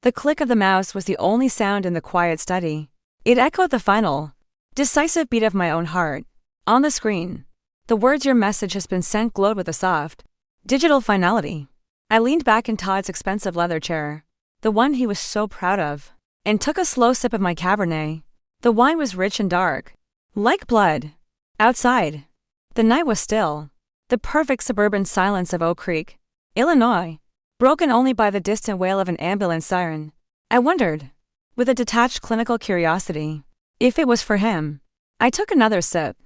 The click of the mouse was the only sound in the quiet study. It echoed the final, decisive beat of my own heart. On the screen, the words "Your message has been sent" glowed with a soft, digital finality. I leaned back in Todd's expensive leather chair, the one he was so proud of, and took a slow sip of my Cabernet. The wine was rich and dark, like blood. Outside, the night was still, the perfect suburban silence of Oak Creek, Illinois, broken only by the distant wail of an ambulance siren. I wondered, with a detached clinical curiosity, if it was for him. I took another sip.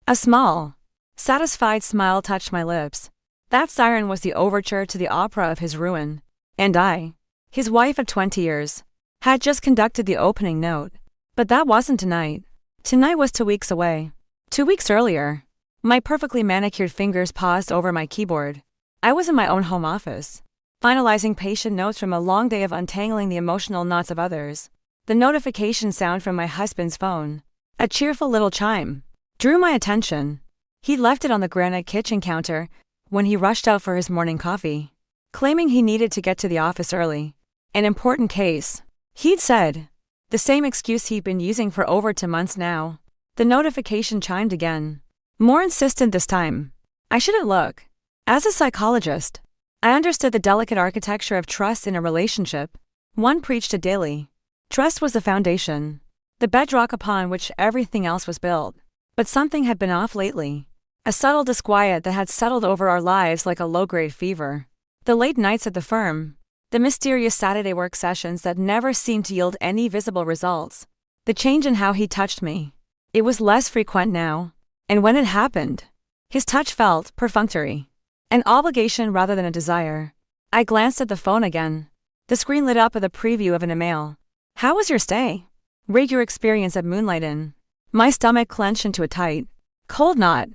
A small, satisfied smile touched my lips. That siren was the overture to the opera of his ruin, and I, his wife of 20 years, had just conducted the opening note. But that wasn't tonight. Tonight was 2 weeks away. 2 weeks earlier, my perfectly manicured fingers paused over my keyboard. I was in my own home office, finalizing patient notes from a long day of untangling the emotional knots of others. The notification sound from my husband's phone, a cheerful little chime, drew my attention. He'd left it on the granite kitchen counter when he rushed out for his morning coffee, claiming he needed to get to the office early. An important case, he'd said. The same excuse he'd been using for over 2 months now. The notification chimed again, more insistent this time. I shouldn't look. As a psychologist, I understood the delicate architecture of trust in a relationship. One preached it daily. Trust was the foundation, the bedrock upon which everything else was built. But something had been off lately. A subtle disquiet that had settled over our lives like a low-grade fever. The late nights at the firm, the mysterious Saturday work sessions that never seemed to yield any visible results. The change in how he touched me. It was less frequent now, and when it happened, his touch felt perfunctory. An obligation rather than a desire. I glanced at the phone again. The screen lit up with a preview of an email. "How was your stay? Rate your experience at Moonlight Inn." My stomach clenched into a tight, cold knot.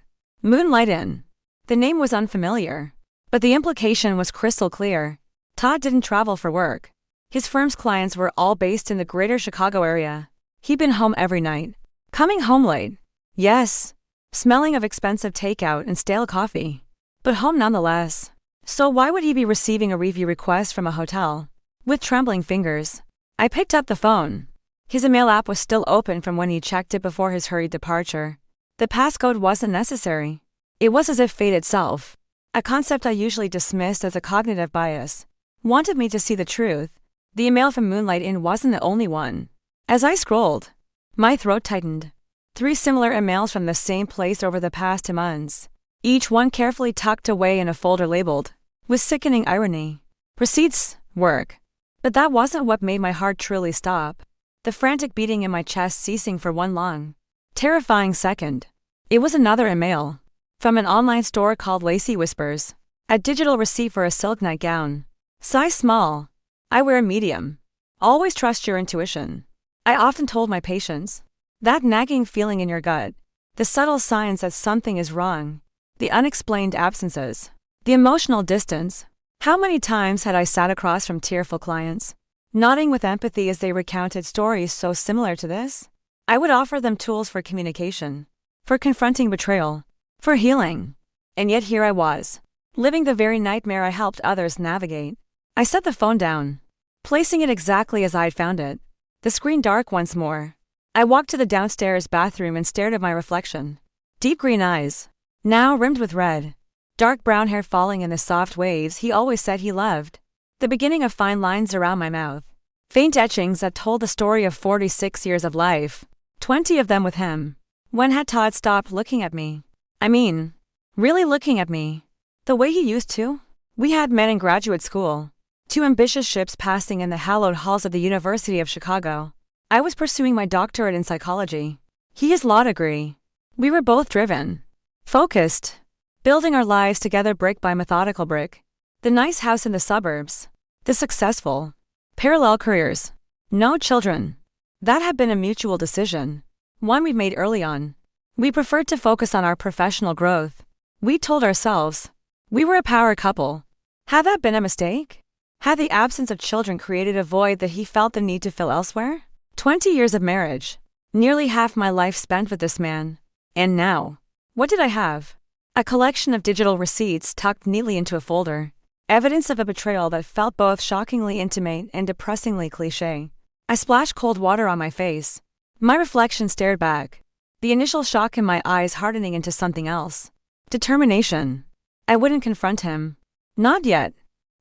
Moonlight Inn. The name was unfamiliar, but the implication was crystal clear. Todd didn't travel for work. His firm's clients were all based in the greater Chicago area. He'd been home every night. Coming home late. Yes. Smelling of expensive takeout and stale coffee. But home nonetheless. So why would he be receiving a review request from a hotel? With trembling fingers, I picked up the phone. His email app was still open from when he checked it before his hurried departure. The passcode wasn't necessary. It was as if fate itself, a concept I usually dismissed as a cognitive bias, wanted me to see the truth. The email from Moonlight Inn wasn't the only one. As I scrolled, my throat tightened. 3 similar emails from the same place over the past 2 months, each one carefully tucked away in a folder labeled, with sickening irony, "Receipts, work." But that wasn't what made my heart truly stop. The frantic beating in my chest ceasing for one long, terrifying second. It was another email, from an online store called Lacy Whispers, a digital receipt for a silk nightgown. Size small. I wear a medium. Always trust your intuition. I often told my patients. That nagging feeling in your gut. The subtle signs that something is wrong. The unexplained absences. The emotional distance. How many times had I sat across from tearful clients, nodding with empathy as they recounted stories so similar to this? I would offer them tools for communication, for confronting betrayal, for healing. And yet here I was, living the very nightmare I helped others navigate. I set the phone down, placing it exactly as I'd found it, the screen dark once more. I walked to the downstairs bathroom and stared at my reflection. Deep green eyes, now rimmed with red. Dark brown hair falling in the soft waves he always said he loved. The beginning of fine lines around my mouth. Faint etchings that told the story of 46 years of life, 20 of them with him. When had Todd stopped looking at me? I mean, really looking at me. The way he used to? We had met in graduate school. 2 ambitious ships passing in the hallowed halls of the University of Chicago. I was pursuing my doctorate in psychology. He his law degree. We were both driven, focused, building our lives together brick by methodical brick. The nice house in the suburbs. The successful, parallel careers. No children. That had been a mutual decision. One we made early on. We preferred to focus on our professional growth. We told ourselves we were a power couple. Had that been a mistake? Had the absence of children created a void that he felt the need to fill elsewhere? 20 years of marriage. Nearly half my life spent with this man. And now, what did I have? A collection of digital receipts tucked neatly into a folder. Evidence of a betrayal that felt both shockingly intimate and depressingly cliché. I splashed cold water on my face. My reflection stared back, the initial shock in my eyes hardening into something else. Determination. I wouldn't confront him. Not yet.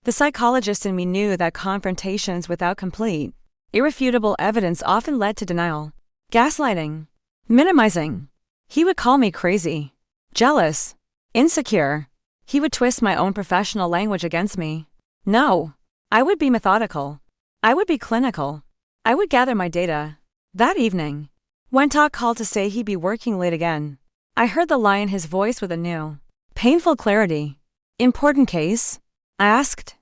The psychologist in me knew that confrontations without complete, irrefutable evidence often led to denial, gaslighting, minimizing. He would call me crazy, jealous, insecure. He would twist my own professional language against me. No. I would be methodical. I would be clinical. I would gather my data. That evening, when Todd called to say he'd be working late again, I heard the lie in his voice with a new, painful clarity. Important case? I asked,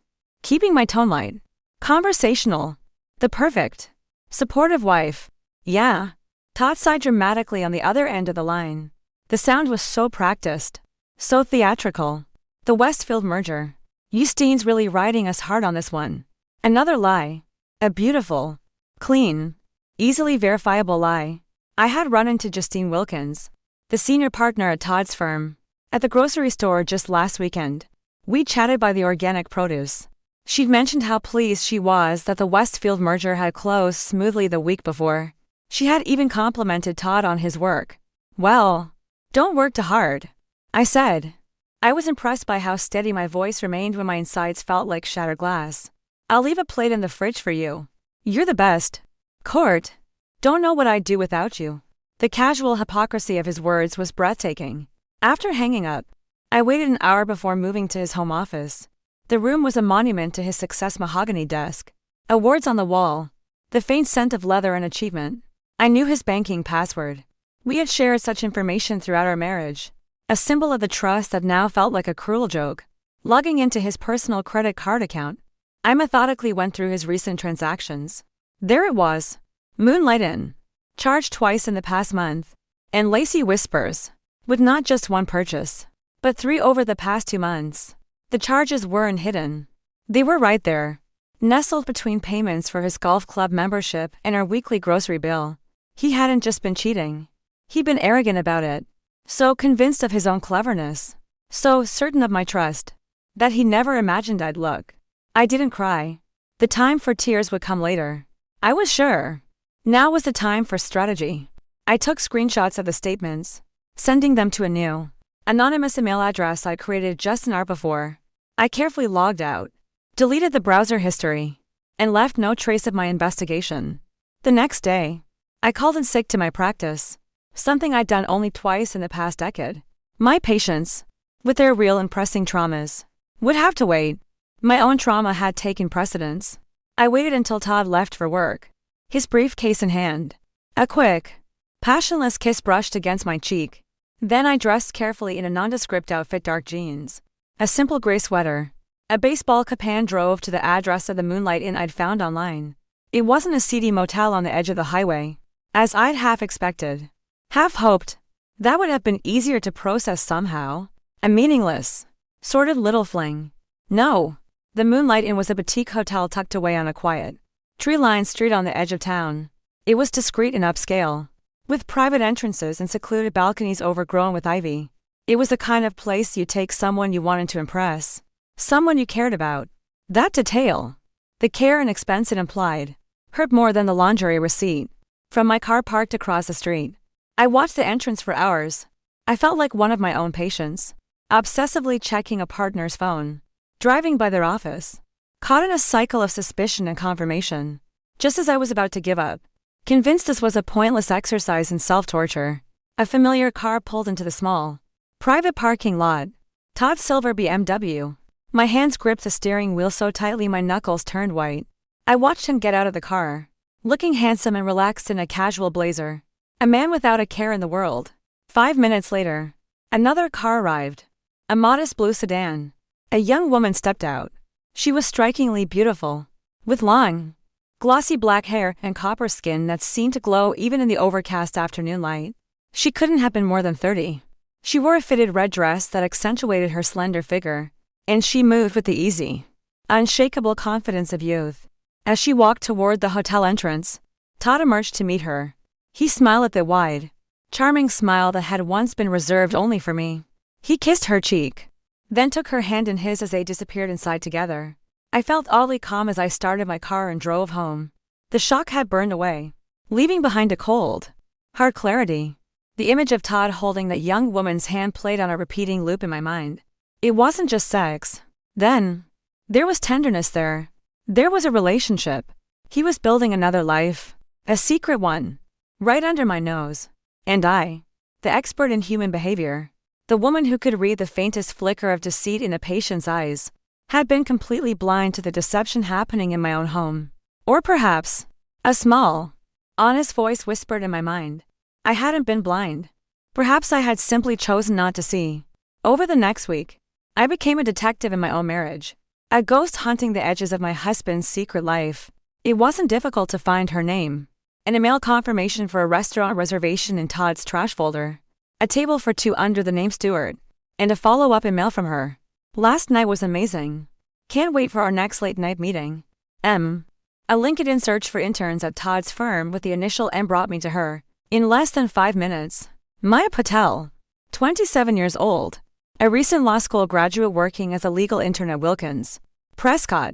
keeping my tone light. Conversational. The perfect, supportive wife. Yeah. Todd sighed dramatically on the other end of the line. The sound was so practiced, so theatrical. The Westfield merger. Justine's really riding us hard on this one. Another lie. A beautiful, clean, easily verifiable lie. I had run into Justine Wilkins, the senior partner at Todd's firm, at the grocery store just last weekend. We chatted by the organic produce. She'd mentioned how pleased she was that the Westfield merger had closed smoothly the week before. She had even complimented Todd on his work. Well, don't work too hard, I said. I was impressed by how steady my voice remained when my insides felt like shattered glass. I'll leave a plate in the fridge for you. You're the best. Court. Don't know what I'd do without you. The casual hypocrisy of his words was breathtaking. After hanging up, I waited an hour before moving to his home office. The room was a monument to his success. Mahogany desk, awards on the wall, the faint scent of leather and achievement. I knew his banking password. We had shared such information throughout our marriage, a symbol of the trust that now felt like a cruel joke. Logging into his personal credit card account, I methodically went through his recent transactions. There it was. Moonlight Inn, charged twice in the past month, and Lacey Whispers, with not just one purchase, but 3 over the past 2 months. The charges weren't hidden. They were right there, nestled between payments for his golf club membership and our weekly grocery bill. He hadn't just been cheating. He'd been arrogant about it, so convinced of his own cleverness, so certain of my trust, that he never imagined I'd look. I didn't cry. The time for tears would come later. I was sure. Now was the time for strategy. I took screenshots of the statements, sending them to a new, anonymous email address I'd created just an hour before. I carefully logged out, deleted the browser history, and left no trace of my investigation. The next day, I called in sick to my practice, something I'd done only twice in the past decade. My patients, with their real and pressing traumas, would have to wait. My own trauma had taken precedence. I waited until Todd left for work, his briefcase in hand. A quick, passionless kiss brushed against my cheek. Then I dressed carefully in a nondescript outfit: dark jeans, a simple gray sweater, a baseball cap, and drove to the address of the Moonlight Inn I'd found online. It wasn't a seedy motel on the edge of the highway, as I'd half expected, half hoped. That would have been easier to process somehow. A meaningless, sordid little fling. No. The Moonlight Inn was a boutique hotel tucked away on a quiet, tree-lined street on the edge of town. It was discreet and upscale, with private entrances and secluded balconies overgrown with ivy. It was the kind of place you'd take someone you wanted to impress, someone you cared about. That detail, the care and expense it implied, hurt more than the lingerie receipt. From my car parked across the street, I watched the entrance for hours. I felt like one of my own patients, obsessively checking a partner's phone, driving by their office, caught in a cycle of suspicion and confirmation. Just as I was about to give up, convinced this was a pointless exercise in self-torture, a familiar car pulled into the small, private parking lot. Todd's silver BMW. My hands gripped the steering wheel so tightly my knuckles turned white. I watched him get out of the car, looking handsome and relaxed in a casual blazer. A man without a care in the world. 5 minutes later, another car arrived. A modest blue sedan. A young woman stepped out. She was strikingly beautiful, with long, glossy black hair and copper skin that seemed to glow even in the overcast afternoon light. She couldn't have been more than 30. She wore a fitted red dress that accentuated her slender figure, and she moved with the easy, unshakable confidence of youth. As she walked toward the hotel entrance, Todd emerged to meet her. He smiled at the wide, charming smile that had once been reserved only for me. He kissed her cheek, then took her hand in his as they disappeared inside together. I felt oddly calm as I started my car and drove home. The shock had burned away, leaving behind a cold, hard clarity. The image of Todd holding that young woman's hand played on a repeating loop in my mind. It wasn't just sex. Then, there was tenderness there. There was a relationship. He was building another life, a secret one, right under my nose. And I, the expert in human behavior, the woman who could read the faintest flicker of deceit in a patient's eyes, had been completely blind to the deception happening in my own home. Or perhaps, a small, honest voice whispered in my mind, I hadn't been blind. Perhaps I had simply chosen not to see. Over the next week, I became a detective in my own marriage, a ghost hunting the edges of my husband's secret life. It wasn't difficult to find her name, an email confirmation for a restaurant reservation in Todd's trash folder, a table for two under the name Stuart, and a follow-up email from her. Last night was amazing. Can't wait for our next late-night meeting. A LinkedIn search for interns at Todd's firm with the initial M brought me to her. In less than 5 minutes. Maya Patel, 27 years old, a recent law school graduate working as a legal intern at Wilkins, Prescott,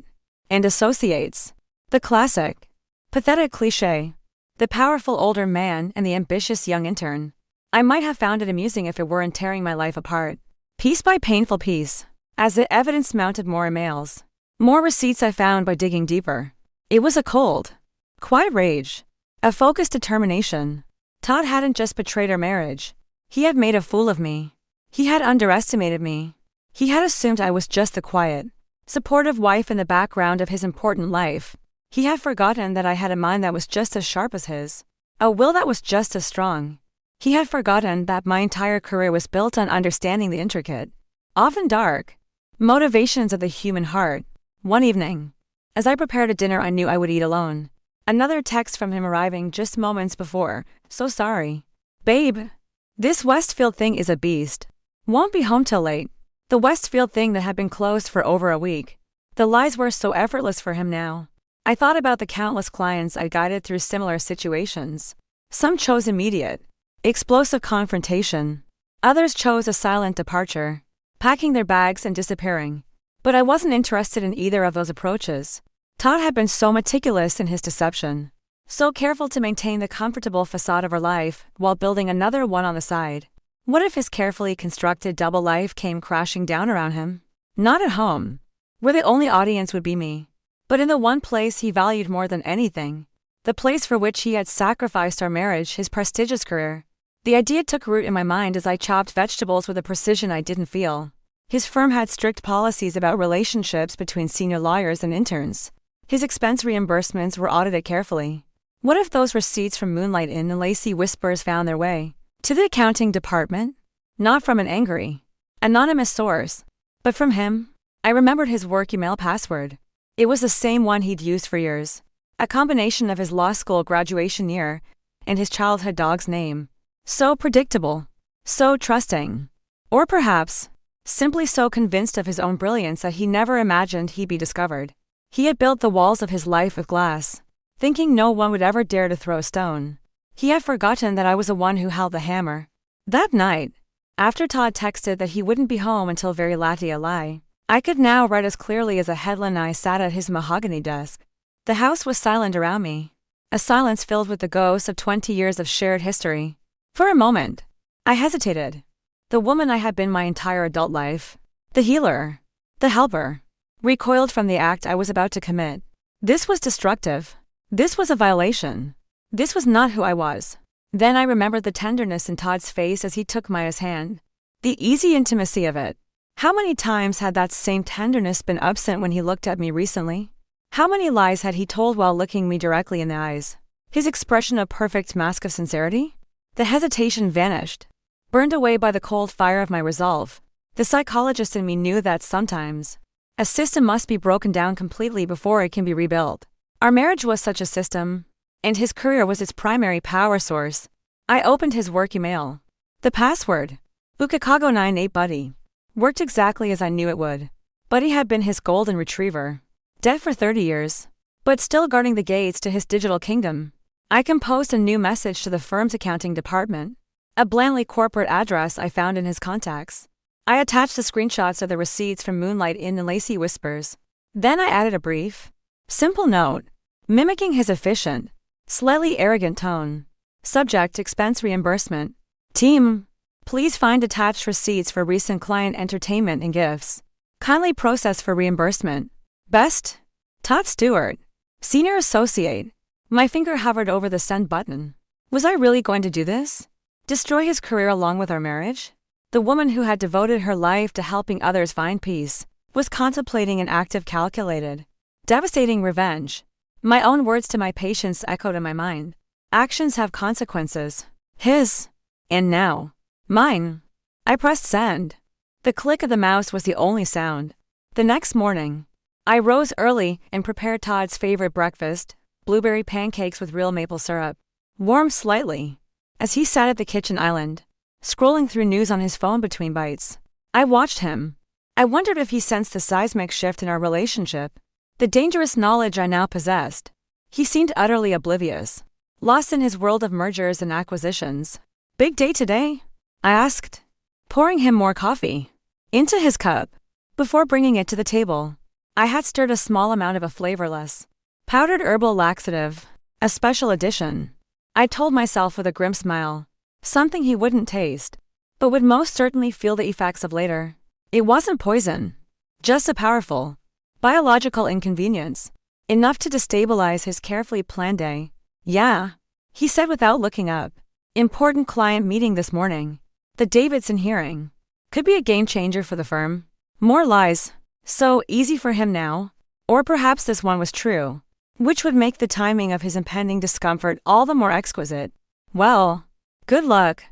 and Associates. The classic, pathetic cliché. The powerful older man and the ambitious young intern. I might have found it amusing if it weren't tearing my life apart, piece by painful piece, as the evidence mounted more emails. More receipts I found by digging deeper. It was a cold, quiet rage, a focused determination. Todd hadn't just betrayed our marriage. He had made a fool of me. He had underestimated me. He had assumed I was just the quiet, supportive wife in the background of his important life. He had forgotten that I had a mind that was just as sharp as his, a will that was just as strong. He had forgotten that my entire career was built on understanding the intricate, often dark, motivations of the human heart. One evening, as I prepared a dinner I knew I would eat alone, another text from him arriving just moments before. So sorry. Babe, this Westfield thing is a beast. Won't be home till late. The Westfield thing that had been closed for over a week. The lies were so effortless for him now. I thought about the countless clients I guided through similar situations. Some chose immediate, explosive confrontation. Others chose a silent departure, packing their bags and disappearing. But I wasn't interested in either of those approaches. Todd had been so meticulous in his deception, so careful to maintain the comfortable facade of our life while building another one on the side. What if his carefully constructed double life came crashing down around him? Not at home, where the only audience would be me, but in the one place he valued more than anything, the place for which he had sacrificed our marriage, his prestigious career. The idea took root in my mind as I chopped vegetables with a precision I didn't feel. His firm had strict policies about relationships between senior lawyers and interns. His expense reimbursements were audited carefully. What if those receipts from Moonlight Inn and Lacy Whispers found their way to the accounting department? Not from an angry, anonymous source, but from him. I remembered his work email password. It was the same one he'd used for years, a combination of his law school graduation year and his childhood dog's name. So predictable, so trusting, or perhaps simply so convinced of his own brilliance that he never imagined he'd be discovered. He had built the walls of his life with glass, thinking no one would ever dare to throw a stone. He had forgotten that I was the one who held the hammer. That night, after Todd texted that he wouldn't be home until very late at night, I could now write as clearly as a headline. I sat at his mahogany desk. The house was silent around me, a silence filled with the ghosts of 20 years of shared history. For a moment, I hesitated. The woman I had been my entire adult life, the healer, the helper, recoiled from the act I was about to commit. This was destructive. This was a violation. This was not who I was. Then I remembered the tenderness in Todd's face as he took Maya's hand. The easy intimacy of it. How many times had that same tenderness been absent when he looked at me recently? How many lies had he told while looking me directly in the eyes? His expression a perfect mask of sincerity? The hesitation vanished, burned away by the cold fire of my resolve. The psychologist in me knew that sometimes a system must be broken down completely before it can be rebuilt. Our marriage was such a system, and his career was its primary power source. I opened his work email. The password, Ukakago98 Buddy, worked exactly as I knew it would. Buddy had been his golden retriever, dead for 30 years, but still guarding the gates to his digital kingdom. I composed a new message to the firm's accounting department, a blandly corporate address I found in his contacts. I attached the screenshots of the receipts from Moonlight Inn and Lacey Whispers. Then I added a brief, simple note, mimicking his efficient, slightly arrogant tone. Subject: expense reimbursement. Team, please find attached receipts for recent client entertainment and gifts. Kindly process for reimbursement. Best, Todd Stewart, Senior Associate. My finger hovered over the send button. Was I really going to do this? Destroy his career along with our marriage? The woman who had devoted her life to helping others find peace was contemplating an act of calculated, devastating revenge. My own words to my patients echoed in my mind. Actions have consequences. His. And now. Mine. I pressed send. The click of the mouse was the only sound. The next morning, I rose early and prepared Todd's favorite breakfast, blueberry pancakes with real maple syrup. Warmed slightly. As he sat at the kitchen island, scrolling through news on his phone between bites, I watched him. I wondered if he sensed the seismic shift in our relationship, the dangerous knowledge I now possessed. He seemed utterly oblivious, lost in his world of mergers and acquisitions. Big day today? I asked, pouring him more coffee into his cup. Before bringing it to the table, I had stirred a small amount of a flavorless, powdered herbal laxative, a special edition. I told myself with a grim smile, something he wouldn't taste, but would most certainly feel the effects of later. It wasn't poison, just a powerful, biological inconvenience, enough to destabilize his carefully planned day. Yeah, he said without looking up. Important client meeting this morning. The Davidson hearing. Could be a game changer for the firm. More lies. So easy for him now. Or perhaps this one was true, which would make the timing of his impending discomfort all the more exquisite. Well, good luck,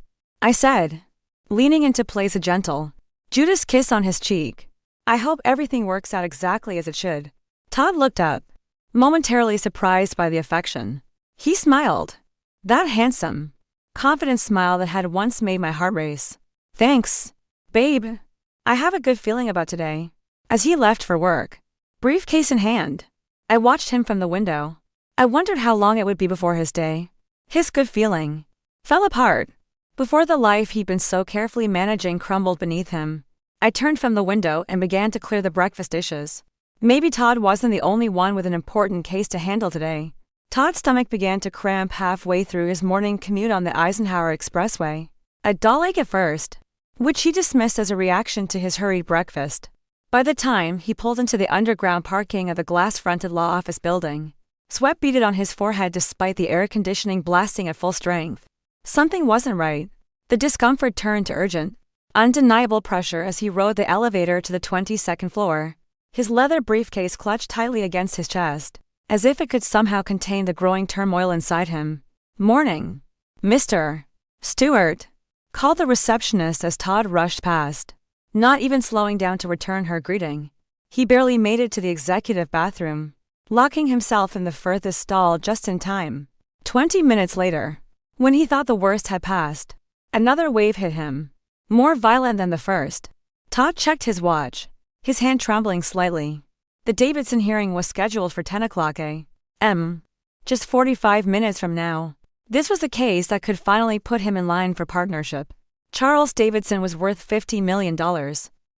I said, leaning in to place a gentle, Judas kiss on his cheek. I hope everything works out exactly as it should. Todd looked up, momentarily surprised by the affection. He smiled. That handsome, confident smile that had once made my heart race. Thanks, babe. I have a good feeling about today. As he left for work, briefcase in hand, I watched him from the window. I wondered how long it would be before his day, his good feeling, fell apart, before the life he'd been so carefully managing crumbled beneath him. I turned from the window and began to clear the breakfast dishes. Maybe Todd wasn't the only one with an important case to handle today. Todd's stomach began to cramp halfway through his morning commute on the Eisenhower Expressway. A dull ache at first, which he dismissed as a reaction to his hurried breakfast. By the time he pulled into the underground parking of the glass-fronted law office building, sweat beaded on his forehead despite the air conditioning blasting at full strength. Something wasn't right. The discomfort turned to urgent, undeniable pressure as he rode the elevator to the 22nd floor. His leather briefcase clutched tightly against his chest, as if it could somehow contain the growing turmoil inside him. Morning, Mr. Stewart, called the receptionist as Todd rushed past, not even slowing down to return her greeting. He barely made it to the executive bathroom, locking himself in the furthest stall just in time. 20 minutes later, when he thought the worst had passed, another wave hit him, more violent than the first. Todd checked his watch, his hand trembling slightly. The Davidson hearing was scheduled for 10 o'clock a.m., just 45 minutes from now. This was the case that could finally put him in line for partnership. Charles Davidson was worth $50 million,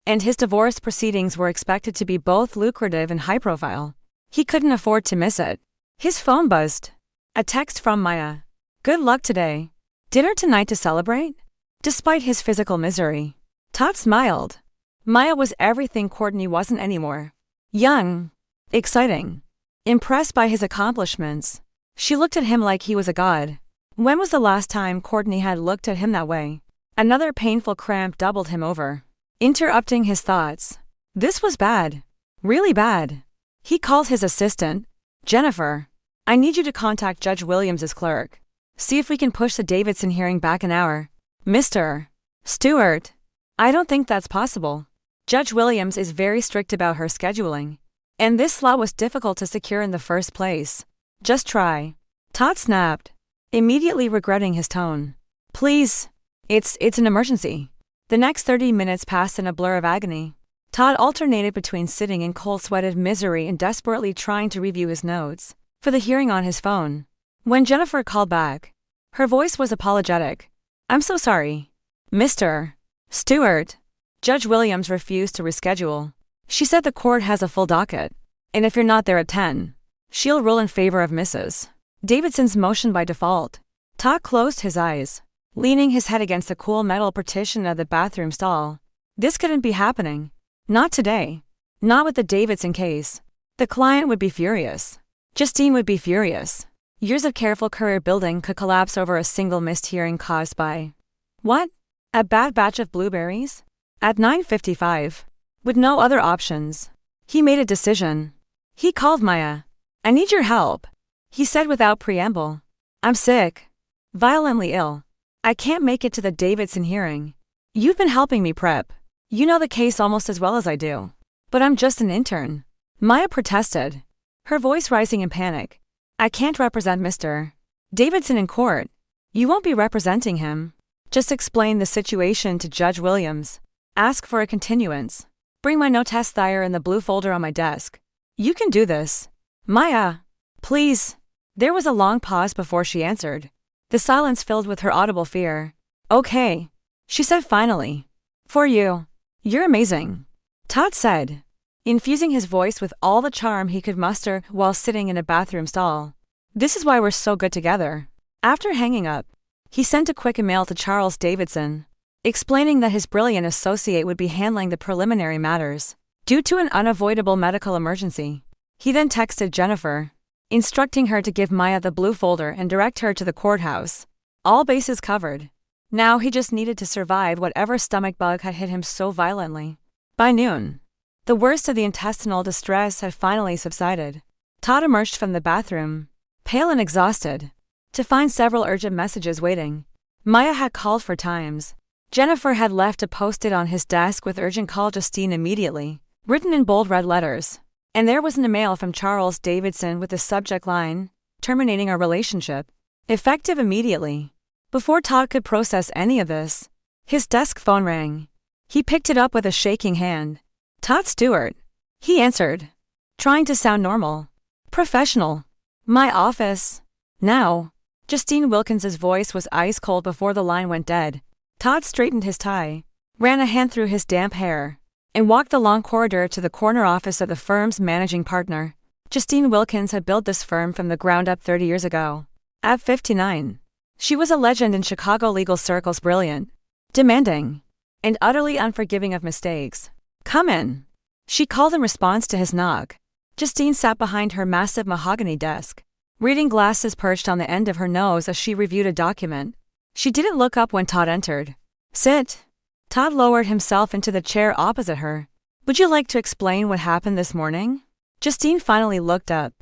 and his divorce proceedings were expected to be both lucrative and high-profile. He couldn't afford to miss it. His phone buzzed. A text from Maya. Good luck today. Dinner tonight to celebrate? Despite his physical misery, Todd smiled. Maya was everything Courtney wasn't anymore. Young, exciting, impressed by his accomplishments. She looked at him like he was a god. When was the last time Courtney had looked at him that way? Another painful cramp doubled him over, interrupting his thoughts. This was bad. Really bad. He called his assistant. Jennifer, I need you to contact Judge Williams's clerk. See if we can push the Davidson hearing back an hour. Mr. Stewart, I don't think that's possible. Judge Williams is very strict about her scheduling, and this slot was difficult to secure in the first place. Just try. Todd snapped, immediately regretting his tone. Please. It's an emergency. The next 30 minutes passed in a blur of agony. Todd alternated between sitting in cold-sweated misery and desperately trying to review his notes for the hearing on his phone. When Jennifer called back, her voice was apologetic. I'm so sorry, Mr. Stewart. Judge Williams refused to reschedule. She said the court has a full docket, and if you're not there at 10, she'll rule in favor of Mrs. Davidson's motion by default. Todd closed his eyes, leaning his head against the cool metal partition of the bathroom stall. This couldn't be happening. Not today. Not with the Davidson case. The client would be furious. Justine would be furious. Years of careful career building could collapse over a single missed hearing caused by… what? A bad batch of blueberries? At 9:55. With no other options, he made a decision. He called Maya. "I need your help," he said without preamble. "I'm sick. Violently ill. I can't make it to the Davidson hearing. You've been helping me prep. You know the case almost as well as I do. But I'm just an intern." Maya protested, her voice rising in panic. "I can't represent Mr. Davidson in court. You won't be representing him. Just explain the situation to Judge Williams. Ask for a continuance. Bring my no test thyre in the blue folder on my desk. You can do this. Maya, please." There was a long pause before she answered, the silence filled with her audible fear. "Okay," she said finally. "For you. You're amazing," Todd said, infusing his voice with all the charm he could muster while sitting in a bathroom stall. "This is why we're so good together." After hanging up, he sent a quick email to Charles Davidson, explaining that his brilliant associate would be handling the preliminary matters due to an unavoidable medical emergency. He then texted Jennifer, instructing her to give Maya the blue folder and direct her to the courthouse. All bases covered. Now he just needed to survive whatever stomach bug had hit him so violently. By noon, the worst of the intestinal distress had finally subsided. Todd emerged from the bathroom, pale and exhausted, to find several urgent messages waiting. Maya had called 4 times. Jennifer had left a post-it on his desk with "Urgent call Justine immediately," written in bold red letters. And there was an email from Charles Davidson with the subject line, "Terminating our relationship. Effective immediately." Before Todd could process any of this, his desk phone rang. He picked it up with a shaking hand. "Todd Stewart." He answered, trying to sound normal, professional. "My office. Now." Justine Wilkins's voice was ice cold before the line went dead. Todd straightened his tie, ran a hand through his damp hair, and walked the long corridor to the corner office of the firm's managing partner. Justine Wilkins had built this firm from the ground up 30 years ago. At 59, she was a legend in Chicago legal circles, brilliant, demanding, and utterly unforgiving of mistakes. "Come in," she called in response to his knock. Justine sat behind her massive mahogany desk, reading glasses perched on the end of her nose as she reviewed a document. She didn't look up when Todd entered. "Sit." Todd lowered himself into the chair opposite her. "Would you like to explain what happened this morning?" Justine finally looked up,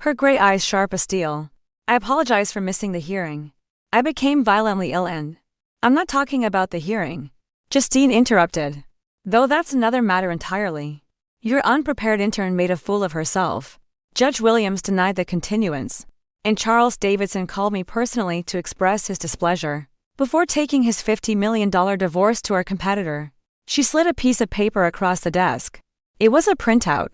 her gray eyes sharp as steel. "I apologize for missing the hearing. I became violently ill and…" "I'm not talking about the hearing," Justine interrupted. "Though that's another matter entirely. Your unprepared intern made a fool of herself. Judge Williams denied the continuance, and Charles Davidson called me personally to express his displeasure. Before taking his $50 million divorce to our competitor." She slid a piece of paper across the desk. It was a printout.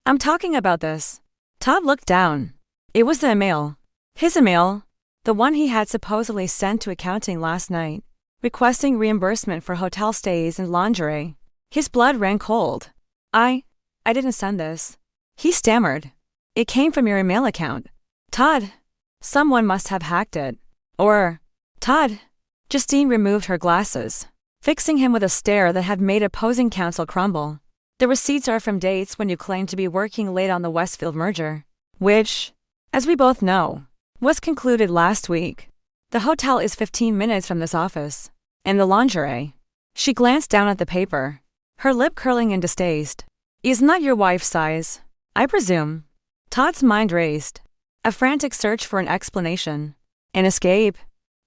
"I'm talking about this." Todd looked down. It was the email. His email. The one he had supposedly sent to accounting last night, requesting reimbursement for hotel stays and lingerie. His blood ran cold. I didn't send this," he stammered. "It came from your email account." "Todd, someone must have hacked it. Or…" "Todd." Justine removed her glasses, fixing him with a stare that had made opposing counsel crumble. "The receipts are from dates when you claimed to be working late on the Westfield merger, which, as we both know, was concluded last week. The hotel is 15 minutes from this office. And the lingerie." She glanced down at the paper, her lip curling in distaste. "Is not your wife's size, I presume?" Todd's mind raced. A frantic search for an explanation. An escape.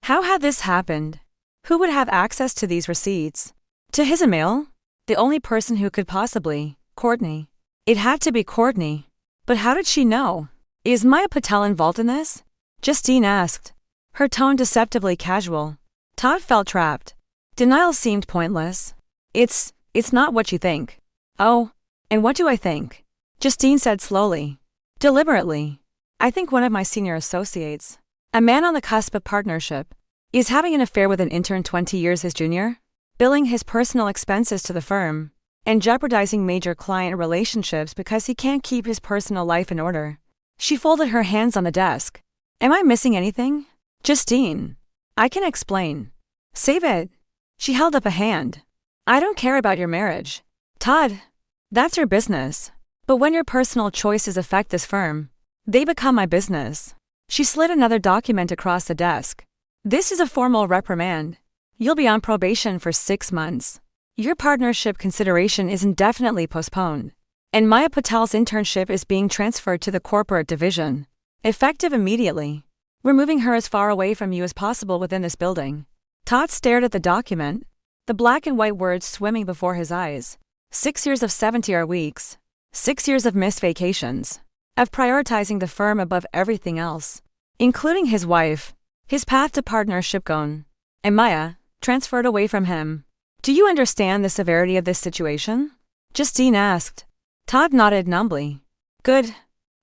How had this happened? Who would have access to these receipts? To his email? The only person who could possibly, Courtney. It had to be Courtney. But how did she know? "Is Maya Patel involved in this?" Justine asked, her tone deceptively casual. Todd felt trapped. Denial seemed pointless. It's not what you think." "Oh, and what do I think?" Justine said slowly, deliberately. "I think one of my senior associates, a man on the cusp of partnership, is having an affair with an intern 20 years his junior." billing his personal expenses to the firm, and jeopardizing major client relationships because he can't keep his personal life in order. She folded her hands on the desk. Am I missing anything? Justine. I can explain. Save it. She held up a hand. I don't care about your marriage. Todd. That's your business. But when your personal choices affect this firm, they become my business. She slid another document across the desk. This is a formal reprimand. You'll be on probation for 6 months. Your partnership consideration is indefinitely postponed. And Maya Patel's internship is being transferred to the corporate division, effective immediately. We're moving her as far away from you as possible within this building. Todd stared at the document, the black and white words swimming before his eyes. 6 years of 70-hour weeks. 6 years of missed vacations. Of prioritizing the firm above everything else, including his wife. His path to partnership gone. And Maya, transferred away from him. Do you understand the severity of this situation? Justine asked. Todd nodded numbly. Good.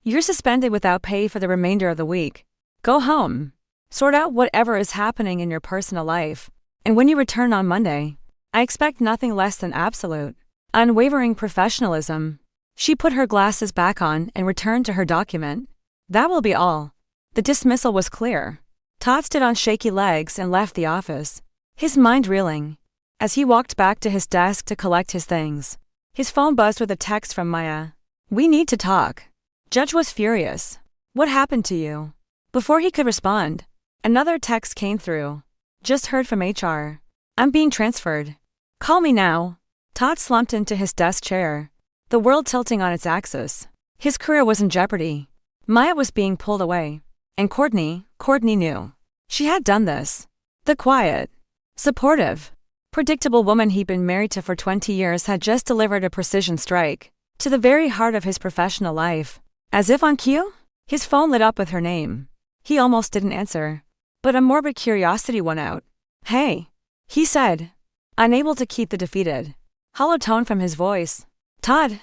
You're suspended without pay for the remainder of the week. Go home. Sort out whatever is happening in your personal life. And when you return on Monday, I expect nothing less than absolute, unwavering professionalism. She put her glasses back on and returned to her document. That will be all. The dismissal was clear. Todd stood on shaky legs and left the office, his mind reeling. As he walked back to his desk to collect his things, his phone buzzed with a text from Maya. We need to talk. Judge was furious. What happened to you? Before he could respond, another text came through. Just heard from HR. I'm being transferred. Call me now. Todd slumped into his desk chair, the world tilting on its axis. His career was in jeopardy. Maya was being pulled away. And Courtney knew. She had done this. The quiet, supportive, predictable woman he'd been married to for 20 years had just delivered a precision strike to the very heart of his professional life. As if on cue, his phone lit up with her name. He almost didn't answer, but a morbid curiosity won out. Hey, he said, unable to keep the defeated, hollow tone from his voice. Todd,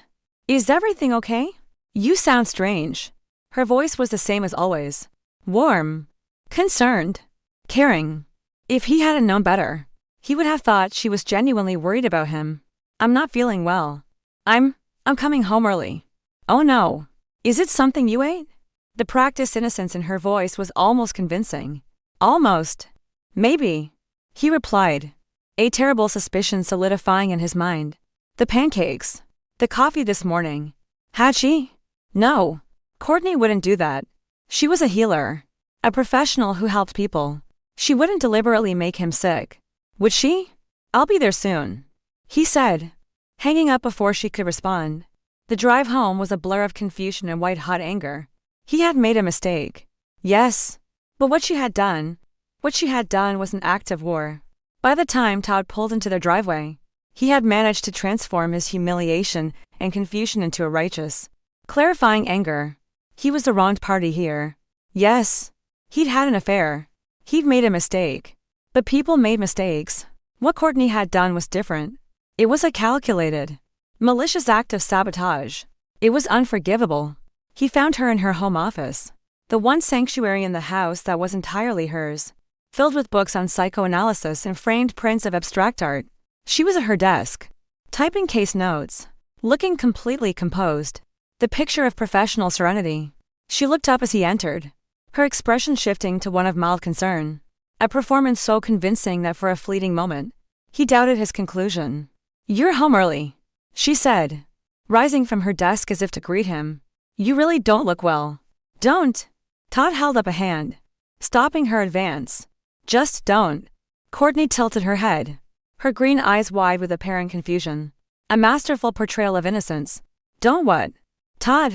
is everything okay? You sound strange. Her voice was the same as always. Warm, concerned, caring. If he hadn't known better, he would have thought she was genuinely worried about him. I'm not feeling well. I'm coming home early. Oh no. Is it something you ate? The practiced innocence in her voice was almost convincing. Almost. Maybe. He replied, a terrible suspicion solidifying in his mind. The pancakes. The coffee this morning. Had she? No. Courtney wouldn't do that. She was a healer. A professional who helped people. She wouldn't deliberately make him sick. Would she? I'll be there soon. He said, hanging up before she could respond. The drive home was a blur of confusion and white-hot anger. He had made a mistake. Yes. But what she had done was an act of war. By the time Todd pulled into their driveway, he had managed to transform his humiliation and confusion into a righteous, clarifying anger. He was the wronged party here. Yes. He'd had an affair. He'd made a mistake. But people made mistakes. What Courtney had done was different. It was a calculated, malicious act of sabotage. It was unforgivable. He found her in her home office, the one sanctuary in the house that was entirely hers, filled with books on psychoanalysis and framed prints of abstract art. She was at her desk, typing case notes, looking completely composed, the picture of professional serenity. She looked up as he entered, her expression shifting to one of mild concern, a performance so convincing that for a fleeting moment, he doubted his conclusion. You're home early, she said, rising from her desk as if to greet him. You really don't look well. Don't. Todd held up a hand, stopping her advance. Just don't. Courtney tilted her head, her green eyes wide with apparent confusion. A masterful portrayal of innocence. Don't what? Todd.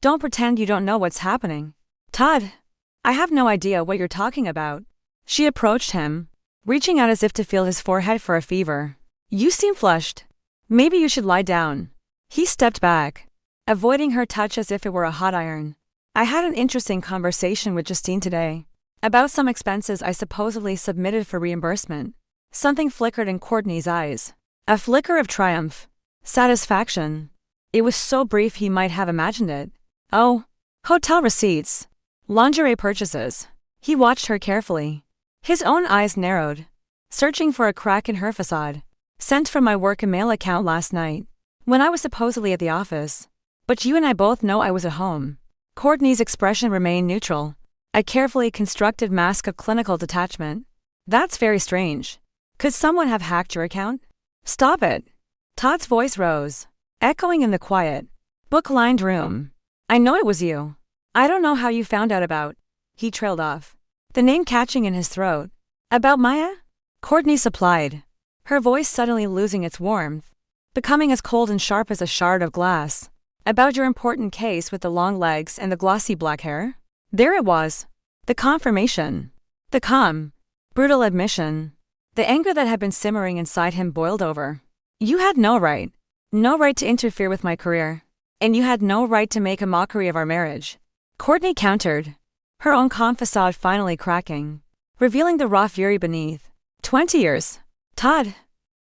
Don't pretend you don't know what's happening. Todd. I have no idea what you're talking about. She approached him, reaching out as if to feel his forehead for a fever. You seem flushed. Maybe you should lie down. He stepped back, avoiding her touch as if it were a hot iron. I had an interesting conversation with Justine today, about some expenses I supposedly submitted for reimbursement. Something flickered in Courtney's eyes. A flicker of triumph. Satisfaction. It was so brief he might have imagined it. Oh, hotel receipts. Lingerie purchases. He watched her carefully. His own eyes narrowed, searching for a crack in her facade. Sent from my work email account last night, when I was supposedly at the office. But you and I both know I was at home. Courtney's expression remained neutral, a carefully constructed mask of clinical detachment. That's very strange. Could someone have hacked your account? Stop it. Todd's voice rose, echoing in the quiet, book-lined room. I know it was you. I don't know how you found out about. He trailed off, the name catching in his throat. About Maya? Courtney supplied, her voice suddenly losing its warmth, becoming as cold and sharp as a shard of glass. About your important case with the long legs and the glossy black hair? There it was. The confirmation. The calm, brutal admission. The anger that had been simmering inside him boiled over. You had no right. No right to interfere with my career. And you had no right to make a mockery of our marriage. Courtney countered, her own calm facade finally cracking, revealing the raw fury beneath. 20 years. Todd.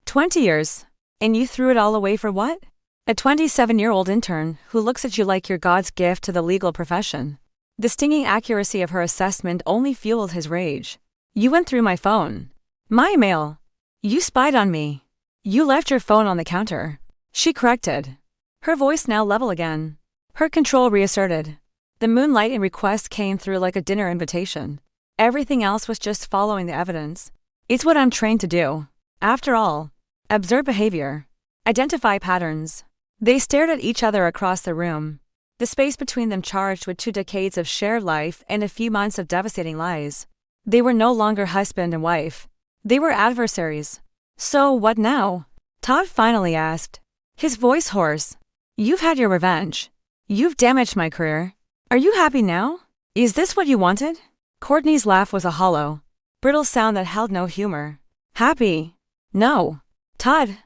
20 years. And you threw it all away for what? A 27-year-old intern who looks at you like you're God's gift to the legal profession. The stinging accuracy of her assessment only fueled his rage. You went through my phone. My email. You spied on me. You left your phone on the counter. She corrected, her voice now level again, her control reasserted. The moonlight and request came through like a dinner invitation. Everything else was just following the evidence. It's what I'm trained to do. After all, observe behavior, identify patterns. They stared at each other across the room, the space between them charged with 2 decades of shared life and a few months of devastating lies. They were no longer husband and wife. They were adversaries. So what now? Todd finally asked, his voice hoarse. You've had your revenge. You've damaged my career. Are you happy now? Is this what you wanted? Courtney's laugh was a hollow, brittle sound that held no humor. Happy? No. Todd,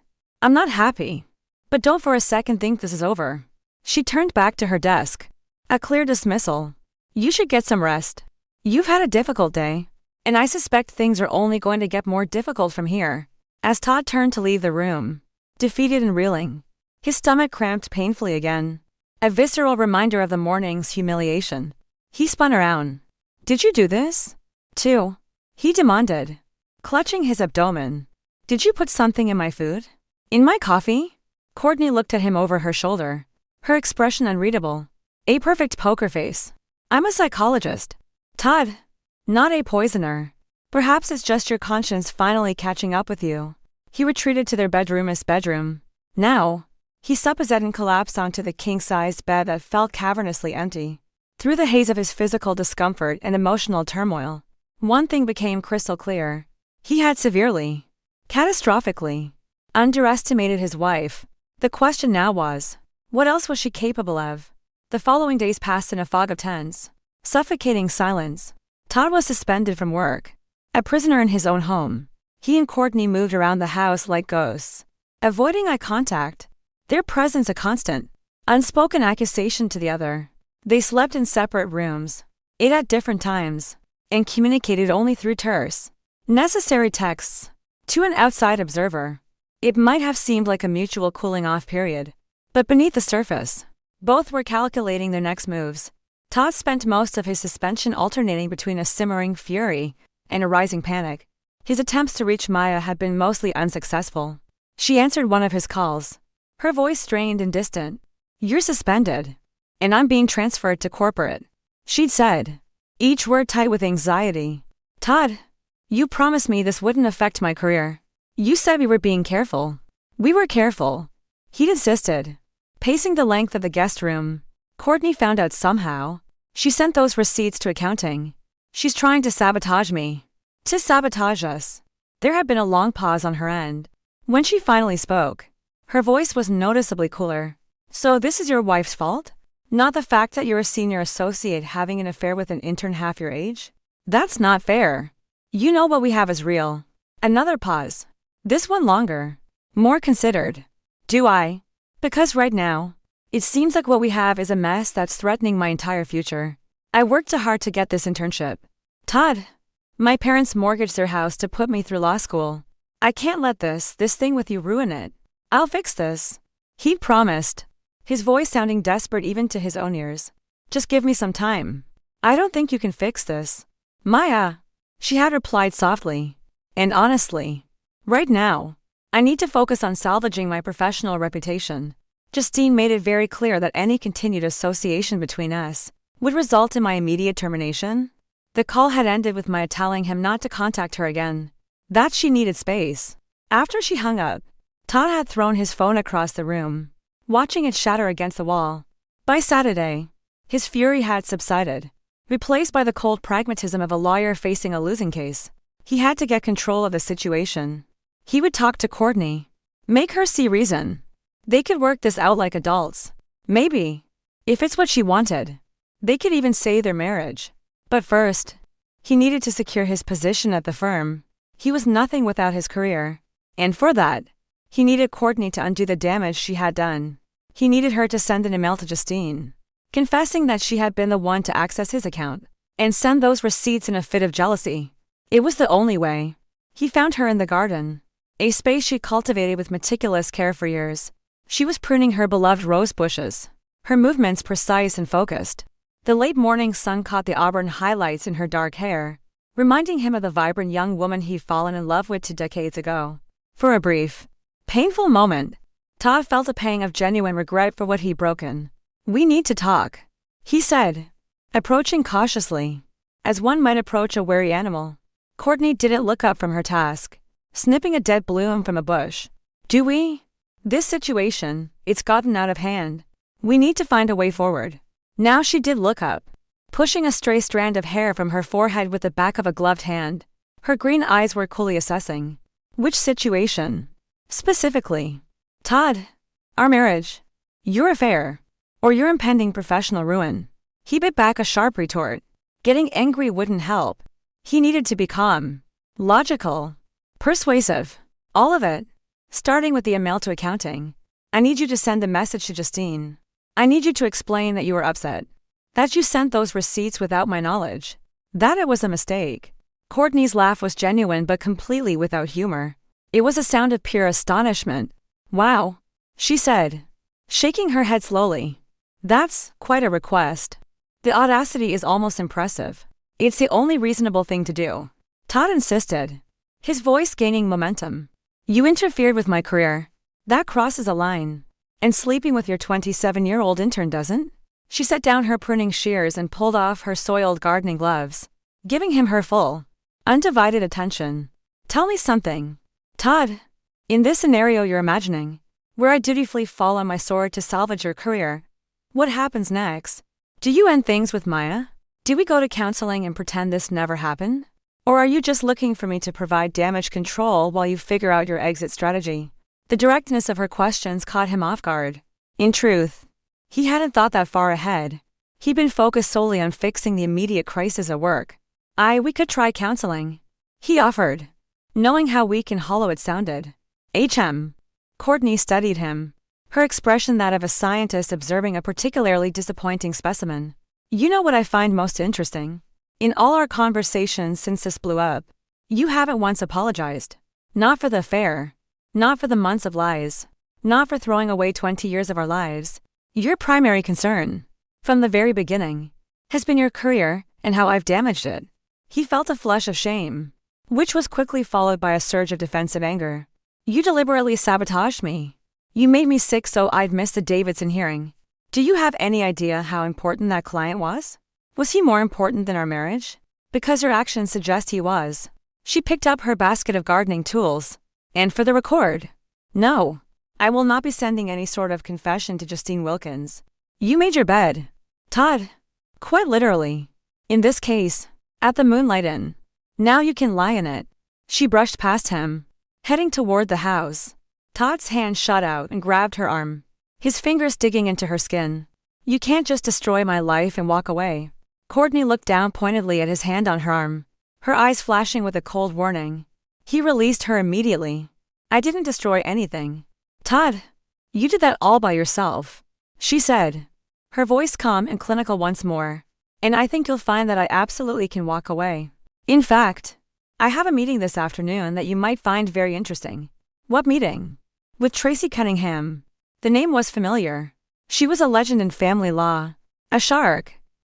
I'm not happy. But don't for a second think this is over. She turned back to her desk. A clear dismissal. You should get some rest. You've had a difficult day, and I suspect things are only going to get more difficult from here. As Todd turned to leave the room, defeated and reeling, his stomach cramped painfully again, a visceral reminder of the morning's humiliation. He spun around. Did you do this? Too? He demanded, clutching his abdomen. Did you put something in my food? In my coffee? Courtney looked at him over her shoulder, her expression unreadable. A perfect poker face. I'm a psychologist. Todd, not a poisoner. Perhaps it's just your conscience finally catching up with you. He retreated to their bedroomist bedroom. Now, he supposed and collapsed onto the king-sized bed that felt cavernously empty. Through the haze of his physical discomfort and emotional turmoil, one thing became crystal clear. He had severely, catastrophically, underestimated his wife. The question now was, what else was she capable of? The following days passed in a fog of tense, suffocating silence. Todd was suspended from work, a prisoner in his own home. He and Courtney moved around the house like ghosts, avoiding eye contact, their presence a constant, unspoken accusation to the other. They slept in separate rooms, ate at different times, and communicated only through terse, necessary texts. To an outside observer, it might have seemed like a mutual cooling-off period. But beneath the surface, both were calculating their next moves. Todd spent most of his suspension alternating between a simmering fury and a rising panic. His attempts to reach Maya had been mostly unsuccessful. She answered one of his calls, her voice strained and distant. You're suspended, and I'm being transferred to corporate, she'd said, each word tight with anxiety. Todd, you promised me this wouldn't affect my career. You said we were being careful. We were careful, he'd insisted. Pacing the length of the guest room, Courtney found out somehow. She sent those receipts to accounting. She's trying to sabotage me. To sabotage us. There had been a long pause on her end. When she finally spoke, her voice was noticeably cooler. So this is your wife's fault? Not the fact that you're a senior associate having an affair with an intern half your age? That's not fair. You know what we have is real. Another pause. This one longer. More considered. Do I? Because right now, it seems like what we have is a mess that's threatening my entire future. I worked hard to get this internship. Todd, my parents mortgaged their house to put me through law school. I can't let this thing with you ruin it. I'll fix this. He'd promised, his voice sounding desperate even to his own ears. Just give me some time. I don't think you can fix this. Maya, she had replied softly and honestly. Right now, I need to focus on salvaging my professional reputation. Justine made it very clear that any continued association between us would result in my immediate termination. The call had ended with my telling him not to contact her again, that she needed space. After she hung up, Todd had thrown his phone across the room, watching it shatter against the wall. By Saturday, his fury had subsided, replaced by the cold pragmatism of a lawyer facing a losing case. He had to get control of the situation. He would talk to Courtney, make her see reason. They could work this out like adults. Maybe, if it's what she wanted, they could even save their marriage. But first, he needed to secure his position at the firm. He was nothing without his career. And for that, he needed Courtney to undo the damage she had done. He needed her to send an email to Justine, confessing that she had been the one to access his account, and send those receipts in a fit of jealousy. It was the only way. He found her in the garden, a space she cultivated with meticulous care for years. She was pruning her beloved rose bushes, her movements precise and focused. The late morning sun caught the auburn highlights in her dark hair, reminding him of the vibrant young woman he'd fallen in love with 2 decades ago. For a brief, painful moment, Todd felt a pang of genuine regret for what he'd broken. "We need to talk," he said, approaching cautiously, as one might approach a wary animal. Courtney didn't look up from her task, snipping a dead bloom from a bush. "Do we? This situation, it's gotten out of hand. We need to find a way forward." Now she did look up, pushing a stray strand of hair from her forehead with the back of a gloved hand. Her green eyes were coolly assessing. "Which situation? Specifically?" "Todd, our marriage, your affair, or your impending professional ruin." He bit back a sharp retort. Getting angry wouldn't help. He needed to be calm, logical, persuasive. All of it. Starting with the email to accounting. "I need you to send a message to Justine. I need you to explain that you were upset, that you sent those receipts without my knowledge, that it was a mistake." Courtney's laugh was genuine but completely without humor. It was a sound of pure astonishment. "Wow," she said, shaking her head slowly. "That's quite a request. The audacity is almost impressive. It's the only reasonable thing to do." Todd insisted, his voice gaining momentum. "You interfered with my career. That crosses a line. And sleeping with your 27-year-old intern doesn't?" She set down her pruning shears and pulled off her soiled gardening gloves, giving him her full, undivided attention. "Tell me something, Todd. In this scenario you're imagining, where I dutifully fall on my sword to salvage your career, what happens next? Do you end things with Maya? Do we go to counseling and pretend this never happened? Or are you just looking for me to provide damage control while you figure out your exit strategy?" The directness of her questions caught him off guard. In truth, he hadn't thought that far ahead. He'd been focused solely on fixing the immediate crisis at work. We could try counseling," he offered, knowing how weak and hollow it sounded. Courtney studied him, her expression that of a scientist observing a particularly disappointing specimen. "You know what I find most interesting? In all our conversations since this blew up, you haven't once apologized. Not for the affair. Not for the months of lies. Not for throwing away 20 years of our lives. Your primary concern, from the very beginning, has been your career and how I've damaged it." He felt a flush of shame, which was quickly followed by a surge of defensive anger. "You deliberately sabotaged me. You made me sick so I'd miss the Davidson hearing. Do you have any idea how important that client was? Was he more important than our marriage? Because your actions suggest he was." She picked up her basket of gardening tools. "And for the record, no, I will not be sending any sort of confession to Justine Wilkins. You made your bed, Todd. Quite literally. In this case, at the Moonlight Inn. Now you can lie in it." She brushed past him, heading toward the house. Todd's hand shot out and grabbed her arm, his fingers digging into her skin. "You can't just destroy my life and walk away." Courtney looked down pointedly at his hand on her arm, her eyes flashing with a cold warning. He released her immediately. "I didn't destroy anything, Todd. You did that all by yourself," she said, her voice calm and clinical once more. "And I think you'll find that I absolutely can walk away. In fact, I have a meeting this afternoon that you might find very interesting." "What meeting?" "With Tracy Cunningham." The name was familiar. She was a legend in family law, a shark.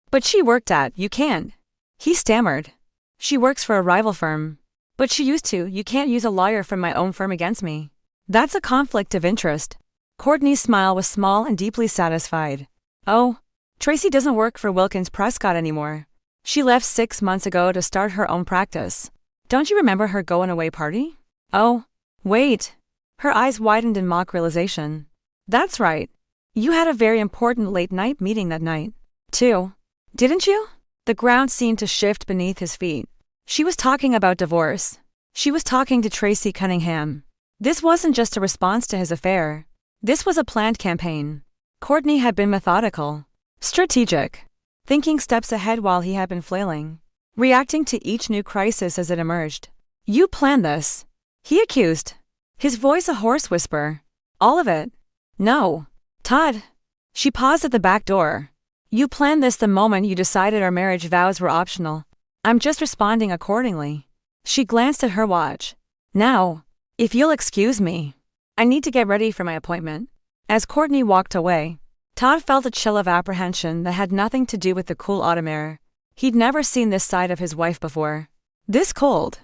"But she worked at, you can't." He stammered. "She works for a rival firm. But she used to. You can't use a lawyer from my own firm against me." That's a conflict of interest. Courtney's smile was small and deeply satisfied. Oh, Tracy doesn't work for Wilkins Prescott anymore. She left 6 months ago to start her own practice. Don't you remember her going-away party? Oh, wait. Her eyes widened in mock realization. That's right. You had a very important late-night meeting that night, too. Didn't you? The ground seemed to shift beneath his feet. She was talking about divorce. She was talking to Tracy Cunningham. This wasn't just a response to his affair. This was a planned campaign. Courtney had been methodical, strategic, thinking steps ahead while he had been flailing, reacting to each new crisis as it emerged. You planned this, he accused, his voice a hoarse whisper. All of it? No. Todd. She paused at the back door. You planned this the moment you decided our marriage vows were optional. I'm just responding accordingly. She glanced at her watch. Now, if you'll excuse me, I need to get ready for my appointment. As Courtney walked away, Todd felt a chill of apprehension that had nothing to do with the cool autumn air. He'd never seen this side of his wife before. This cold,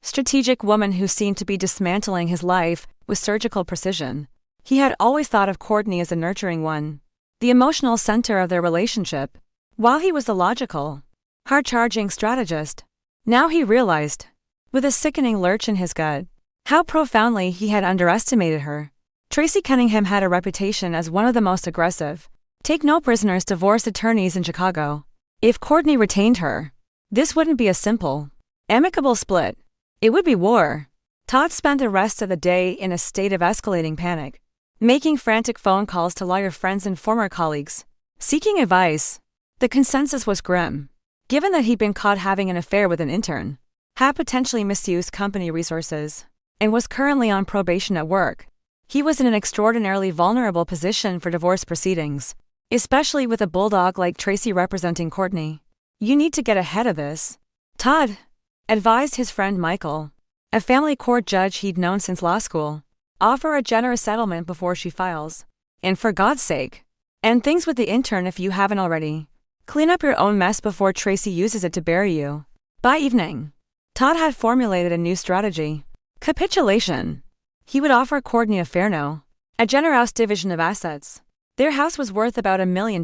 strategic woman who seemed to be dismantling his life with surgical precision. He had always thought of Courtney as a nurturing one, the emotional center of their relationship, while he was the logical, hard-charging strategist. Now he realized, with a sickening lurch in his gut, how profoundly he had underestimated her. Tracy Cunningham had a reputation as one of the most aggressive, take-no-prisoners divorce attorneys in Chicago. If Courtney retained her, this wouldn't be a simple, amicable split. It would be war. Todd spent the rest of the day in a state of escalating panic, making frantic phone calls to lawyer friends and former colleagues, seeking advice. The consensus was grim. Given that he'd been caught having an affair with an intern, had potentially misused company resources, and was currently on probation at work, he was in an extraordinarily vulnerable position for divorce proceedings, especially with a bulldog like Tracy representing Courtney. You need to get ahead of this, Todd advised his friend Michael, a family court judge he'd known since law school. Offer a generous settlement before she files. And for God's sake, end things with the intern if you haven't already. Clean up your own mess before Tracy uses it to bury you. By evening, Todd had formulated a new strategy. Capitulation. He would offer Courtney a fair no, a generous division of assets. Their house was worth about $1 million,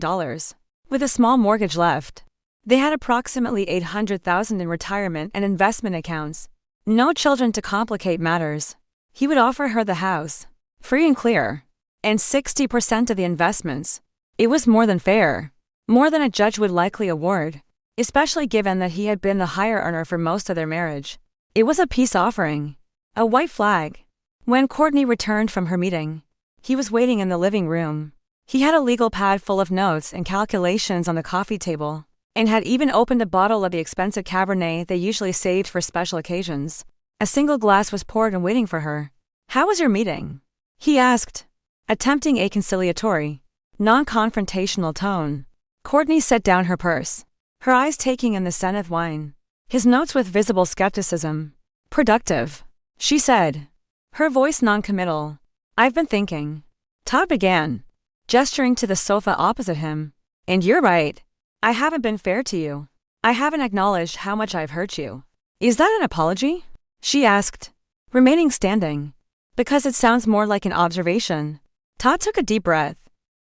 with a small mortgage left. They had approximately $800,000 in retirement and investment accounts. No children to complicate matters. He would offer her the house, free and clear, and 60% of the investments. It was more than fair, more than a judge would likely award, especially given that he had been the higher earner for most of their marriage. It was a peace offering, a white flag. When Courtney returned from her meeting, he was waiting in the living room. He had a legal pad full of notes and calculations on the coffee table, and had even opened a bottle of the expensive Cabernet they usually saved for special occasions. A single glass was poured and waiting for her. How was your meeting? He asked, attempting a conciliatory, non-confrontational tone. Courtney set down her purse, her eyes taking in the scent of wine, his notes with visible skepticism. Productive, she said, her voice non-committal. I've been thinking. Todd began, gesturing to the sofa opposite him. And you're right. I haven't been fair to you. I haven't acknowledged how much I've hurt you. Is that an apology? She asked, remaining standing. Because it sounds more like an observation. Todd took a deep breath,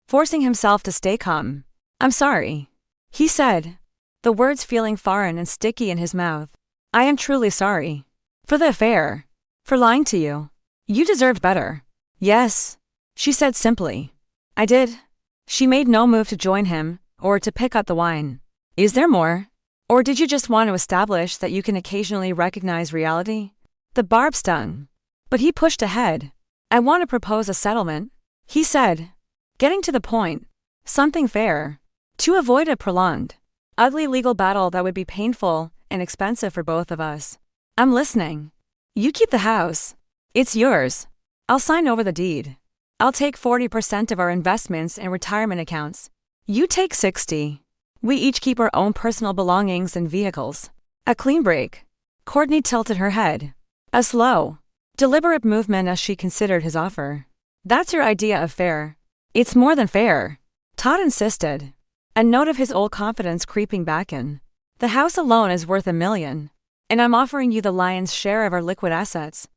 forcing himself to stay calm. I'm sorry, he said, the words feeling foreign and sticky in his mouth. I am truly sorry. For the affair. For lying to you. You deserved better. Yes, she said simply. I did. She made no move to join him, or to pick up the wine. Is there more? Or did you just want to establish that you can occasionally recognize reality? The barb stung. But he pushed ahead. I want to propose a settlement, he said, getting to the point. Something fair. To avoid a prolonged, ugly legal battle that would be painful and expensive for both of us. I'm listening. You keep the house. It's yours. I'll sign over the deed. I'll take 40% of our investments and retirement accounts. You take 60. We each keep our own personal belongings and vehicles. A clean break. Courtney tilted her head. A slow, deliberate movement as she considered his offer. That's your idea of fair. It's more than fair, Todd insisted, a note of his old confidence creeping back in. The house alone is worth $1 million, and I'm offering you the lion's share of our liquid assets.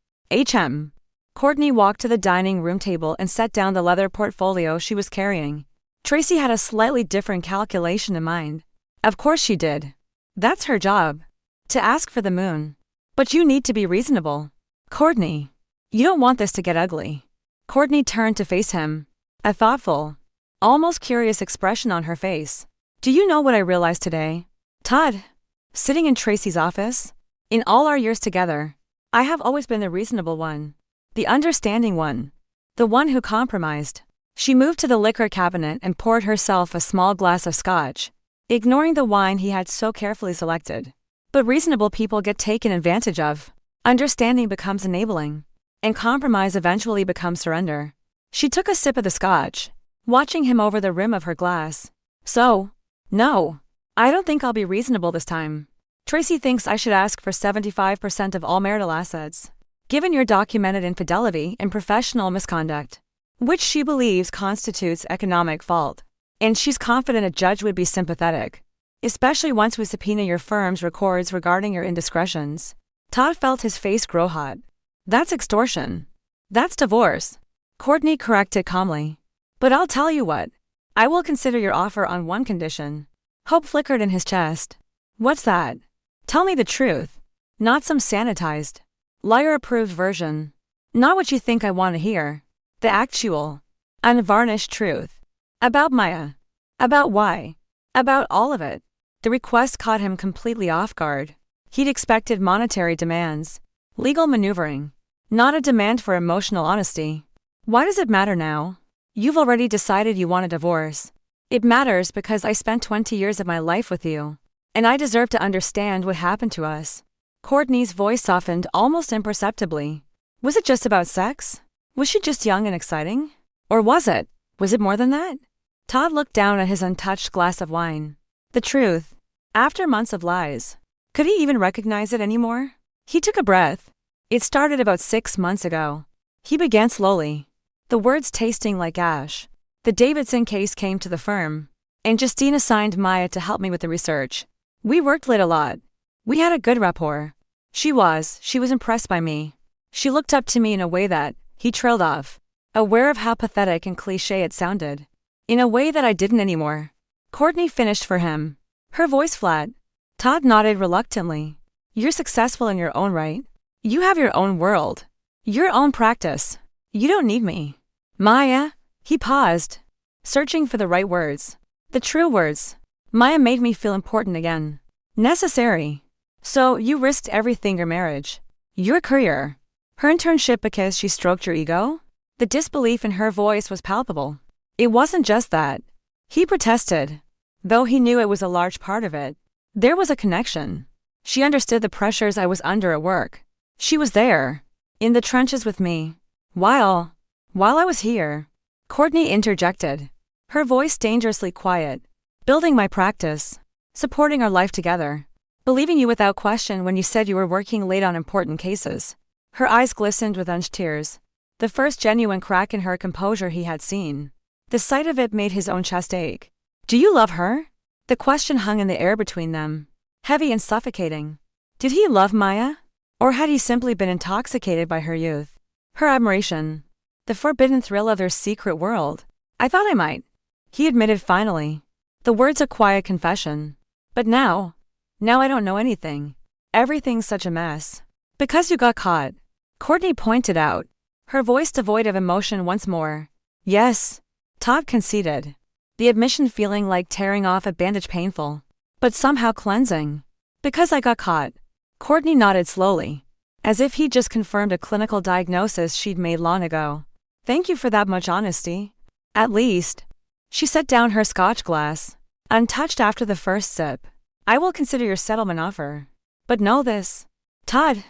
Courtney walked to the dining room table and set down the leather portfolio she was carrying. Tracy had a slightly different calculation in mind. Of course she did. That's her job. To ask for the moon. But you need to be reasonable. Courtney. You don't want this to get ugly. Courtney turned to face him. A thoughtful, almost curious expression on her face. Do you know what I realized today? Todd. Sitting in Tracy's office. In all our years together, I have always been the reasonable one. The understanding one. The one who compromised. She moved to the liquor cabinet and poured herself a small glass of scotch, ignoring the wine he had so carefully selected. But reasonable people get taken advantage of. Understanding becomes enabling. And compromise eventually becomes surrender. She took a sip of the scotch, watching him over the rim of her glass. So, no. I don't think I'll be reasonable this time. Tracy thinks I should ask for 75% of all marital assets, given your documented infidelity and professional misconduct, which she believes constitutes economic fault. And she's confident a judge would be sympathetic, especially once we subpoena your firm's records regarding your indiscretions. Todd felt his face grow hot. That's extortion. That's divorce. Courtney corrected calmly. But I'll tell you what. I will consider your offer on one condition. Hope flickered in his chest. What's that? Tell me the truth. Not some sanitized, lawyer-approved version. Not what you think I want to hear. The actual, unvarnished truth. About Maya. About why. About all of it. The request caught him completely off guard. He'd expected monetary demands, legal maneuvering, not a demand for emotional honesty. Why does it matter now? You've already decided you want a divorce. It matters because I spent 20 years of my life with you, and I deserve to understand what happened to us. Courtney's voice softened almost imperceptibly. Was it just about sex? Was she just young and exciting? Or was it more than that? Todd looked down at his untouched glass of wine. The truth. After months of lies. Could he even recognize it anymore? He took a breath. It started about 6 months ago. He began slowly, the words tasting like ash. The Davidson case came to the firm, and Justine assigned Maya to help me with the research. We worked late a lot. We had a good rapport. She was impressed by me. She looked up to me in a way that, he trailed off, aware of how pathetic and cliché it sounded. In a way that I didn't anymore. Courtney finished for him, her voice flat. Todd nodded reluctantly. You're successful in your own right. You have your own world. Your own practice. You don't need me. Maya? He paused, searching for the right words. The true words. Maya made me feel important again. Necessary. So, you risked everything, your marriage, your career, her internship because she stroked your ego? The disbelief in her voice was palpable. It wasn't just that. He protested, though he knew it was a large part of it. There was a connection. She understood the pressures I was under at work. She was there, in the trenches with me. While I was here. Courtney interjected, her voice dangerously quiet. Building my practice. Supporting our life together. Believing you without question when you said you were working late on important cases. Her eyes glistened with unshed tears. The first genuine crack in her composure he had seen. The sight of it made his own chest ache. Do you love her? The question hung in the air between them, heavy and suffocating. Did he love Maya? Or had he simply been intoxicated by her youth? Her admiration. The forbidden thrill of their secret world. I thought I might. He admitted finally. The words a quiet confession. But now I don't know anything. Everything's such a mess. Because you got caught. Courtney pointed out, her voice devoid of emotion once more. Yes. Todd conceded. The admission feeling like tearing off a bandage, painful, but somehow cleansing. Because I got caught. Courtney nodded slowly, as if he'd just confirmed a clinical diagnosis she'd made long ago. Thank you for that much honesty. At least. She set down her scotch glass, untouched after the first sip. I will consider your settlement offer. But know this, Todd,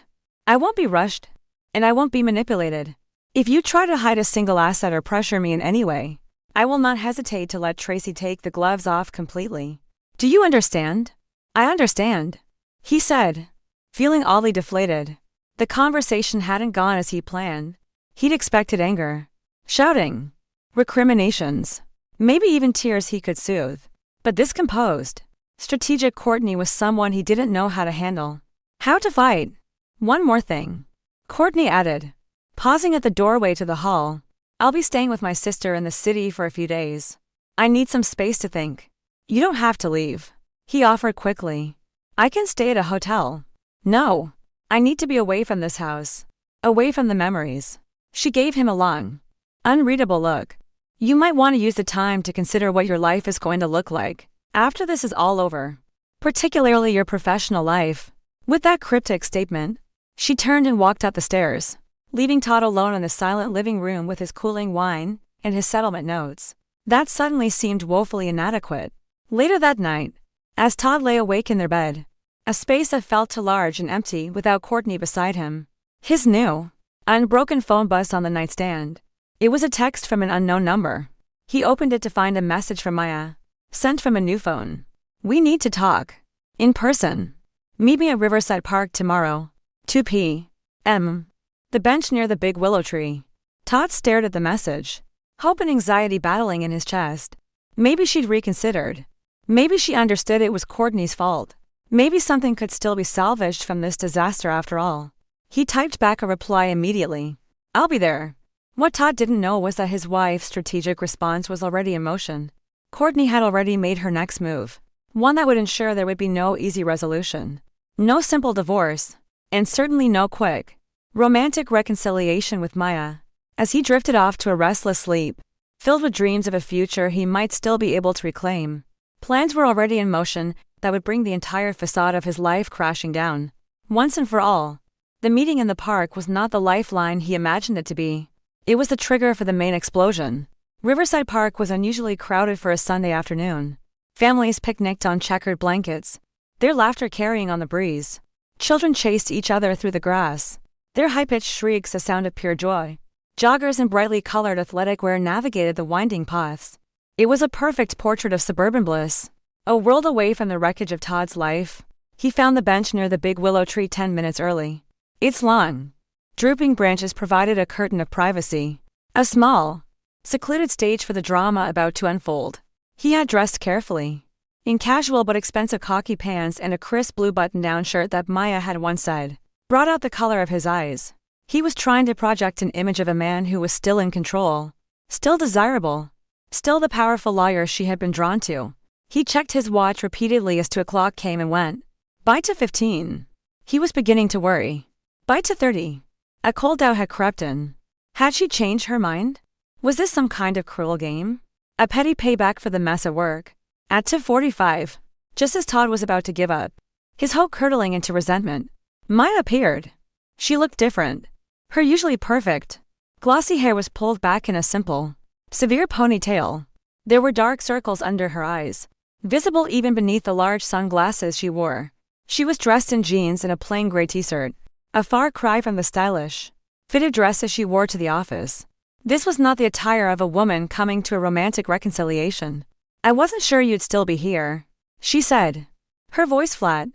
I won't be rushed, and I won't be manipulated. If you try to hide a single asset or pressure me in any way, I will not hesitate to let Tracy take the gloves off completely. Do you understand? I understand, he said, feeling oddly deflated. The conversation hadn't gone as he planned. He'd expected anger, shouting, recriminations, maybe even tears he could soothe. But this composed, strategic Courtney was someone he didn't know how to handle. How to fight. One more thing, Courtney added. pausing at the doorway to the hall. I'll be staying with my sister in the city for a few days. I need some space to think. You don't have to leave, he offered quickly. I can stay at a hotel. No. I need to be away from this house. Away from the memories. She gave him a long, unreadable look. You might want to use the time to consider what your life is going to look like after this is all over. Particularly your professional life. With that cryptic statement, she turned and walked up the stairs, leaving Todd alone in the silent living room with his cooling wine and his settlement notes. That suddenly seemed woefully inadequate. Later that night, as Todd lay awake in their bed, a space that felt too large and empty without Courtney beside him, his new, unbroken phone buzzed on the nightstand. It was a text from an unknown number. He opened it to find a message from Maya, sent from a new phone. We need to talk. In person. Meet me at Riverside Park tomorrow, 2 p.m. The bench near the big willow tree. Todd stared at the message, hope and anxiety battling in his chest. Maybe she'd reconsidered. Maybe she understood it was Courtney's fault. Maybe something could still be salvaged from this disaster after all. He typed back a reply immediately. I'll be there. What Todd didn't know was that his wife's strategic response was already in motion. Courtney had already made her next move, one that would ensure there would be no easy resolution. No simple divorce, and certainly no quick, romantic reconciliation with Maya. As he drifted off to a restless sleep, filled with dreams of a future he might still be able to reclaim, plans were already in motion that would bring the entire facade of his life crashing down. Once and for all, the meeting in the park was not the lifeline he imagined it to be. It was the trigger for the main explosion. Riverside Park was unusually crowded for a Sunday afternoon. Families picnicked on checkered blankets, their laughter carrying on the breeze. Children chased each other through the grass, their high-pitched shrieks a sound of pure joy. Joggers in brightly colored athletic wear navigated the winding paths. It was a perfect portrait of suburban bliss. A world away from the wreckage of Todd's life, he found the bench near the big willow tree 10 minutes early. Its long, drooping branches provided a curtain of privacy, a small, secluded stage for the drama about to unfold. He had dressed carefully, in casual but expensive khaki pants and a crisp blue button-down shirt that Maya had once said brought out the color of his eyes. He was trying to project an image of a man who was still in control, still desirable, still the powerful lawyer she had been drawn to. He checked his watch repeatedly as 2 o'clock came and went. By 2:15. He was beginning to worry. By 2:30. A cold doubt had crept in. Had she changed her mind? Was this some kind of cruel game? A petty payback for the mess at work? At 2:45, just as Todd was about to give up, his hope curdling into resentment, Maya appeared. She looked different. Her usually perfect, glossy hair was pulled back in a simple, severe ponytail. There were dark circles under her eyes, visible even beneath the large sunglasses she wore. She was dressed in jeans and a plain gray t-shirt, a far cry from the stylish, fitted dresses she wore to the office. This was not the attire of a woman coming to a romantic reconciliation. I wasn't sure you'd still be here, she said, her voice flat.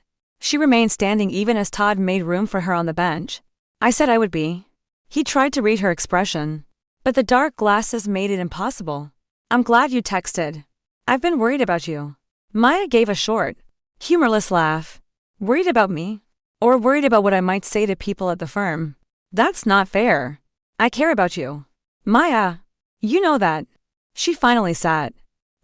She remained standing even as Todd made room for her on the bench. I said I would be. He tried to read her expression, but the dark glasses made it impossible. I'm glad you texted. I've been worried about you. Maya gave a short, humorless laugh. Worried about me? Or worried about what I might say to people at the firm? That's not fair. I care about you. Maya, you know that. She finally sat,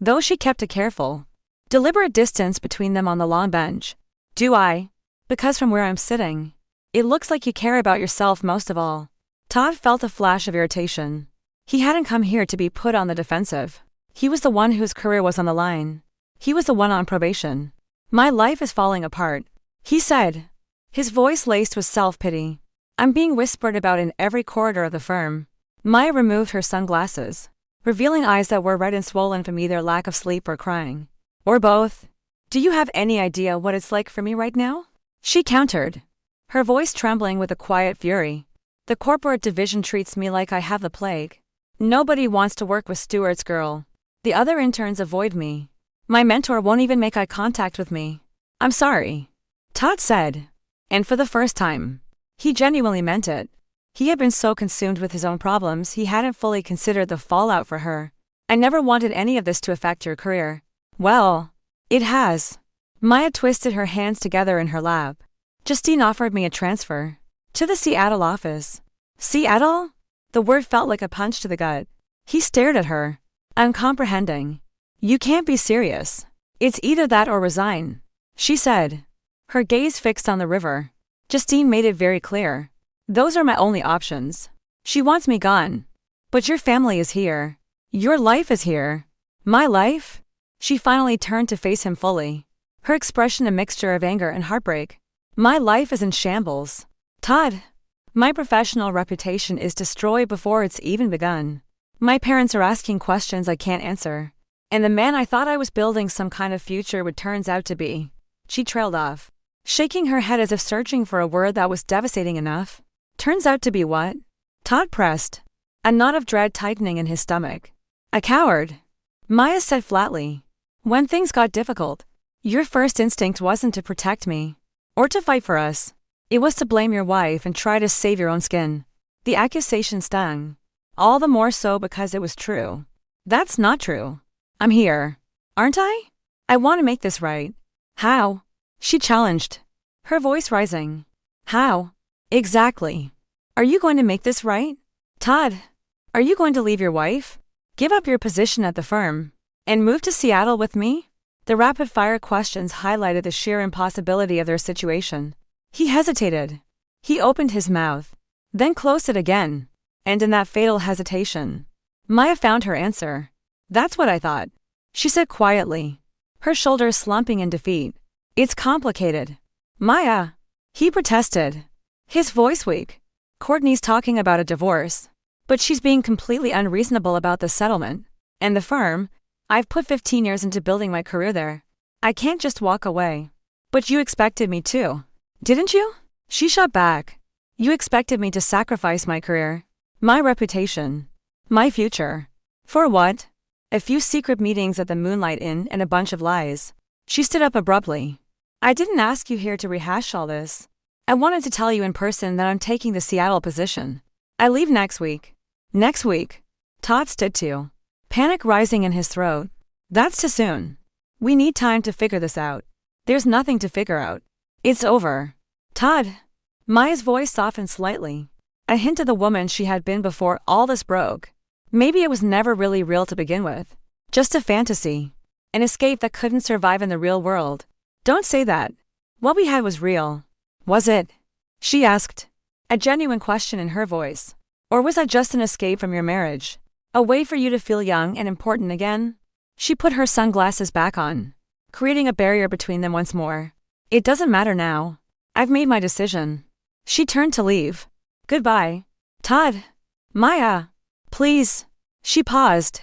though she kept a careful, deliberate distance between them on the long bench. Do I? Because from where I'm sitting, it looks like you care about yourself most of all. Todd felt a flash of irritation. He hadn't come here to be put on the defensive. He was the one whose career was on the line. He was the one on probation. My life is falling apart, he said, his voice laced with self-pity. I'm being whispered about in every corridor of the firm. Maya removed her sunglasses, revealing eyes that were red and swollen from either lack of sleep or crying. Or both. Do you have any idea what it's like for me right now? She countered, her voice trembling with a quiet fury. The corporate division treats me like I have the plague. Nobody wants to work with Stewart's girl. The other interns avoid me. My mentor won't even make eye contact with me. I'm sorry, Todd said. And for the first time, he genuinely meant it. He had been so consumed with his own problems he hadn't fully considered the fallout for her. I never wanted any of this to affect your career. Well, it has. Maya twisted her hands together in her lap. Justine offered me a transfer to the Seattle office. Seattle? The word felt like a punch to the gut. He stared at her, uncomprehending. You can't be serious. It's either that or resign, she said, her gaze fixed on the river. Justine made it very clear. Those are my only options. She wants me gone. But your family is here. Your life is here. My life? She finally turned to face him fully, her expression a mixture of anger and heartbreak. My life is in shambles. Todd. My professional reputation is destroyed before it's even begun. My parents are asking questions I can't answer. And the man I thought I was building some kind of future with turns out to be. She trailed off, shaking her head as if searching for a word that was devastating enough. Turns out to be what? Todd pressed, a knot of dread tightening in his stomach. A coward. Maya said flatly. When things got difficult, your first instinct wasn't to protect me, or to fight for us. It was to blame your wife and try to save your own skin. The accusation stung, all the more so because it was true. That's not true. I'm here, aren't I? I want to make this right. How? She challenged, her voice rising. How? Exactly. Are you going to make this right? Todd, are you going to leave your wife? Give up your position at the firm? And move to Seattle with me? The rapid-fire questions highlighted the sheer impossibility of their situation. He hesitated. He opened his mouth, then closed it again. And in that fatal hesitation, Maya found her answer. That's what I thought, she said quietly, her shoulders slumping in defeat. It's complicated. Maya, he protested, his voice weak. Courtney's talking about a divorce, but she's being completely unreasonable about the settlement. And the firm, I've put 15 years into building my career there. I can't just walk away. But you expected me to, didn't you? She shot back. You expected me to sacrifice my career, my reputation, my future. For what? A few secret meetings at the Moonlight Inn and a bunch of lies. She stood up abruptly. I didn't ask you here to rehash all this. I wanted to tell you in person that I'm taking the Seattle position. I leave next week. Next week? Todd stood to, panic rising in his throat. That's too soon. We need time to figure this out. There's nothing to figure out. It's over. Todd. Maya's voice softened slightly, a hint of the woman she had been before all this broke. Maybe it was never really real to begin with. Just a fantasy. An escape that couldn't survive in the real world. Don't say that. What we had was real. Was it? She asked, a genuine question in her voice. Or was that just an escape from your marriage? A way for you to feel young and important again? She put her sunglasses back on, creating a barrier between them once more. It doesn't matter now. I've made my decision. She turned to leave. Goodbye. Todd. Maya. Please. She paused,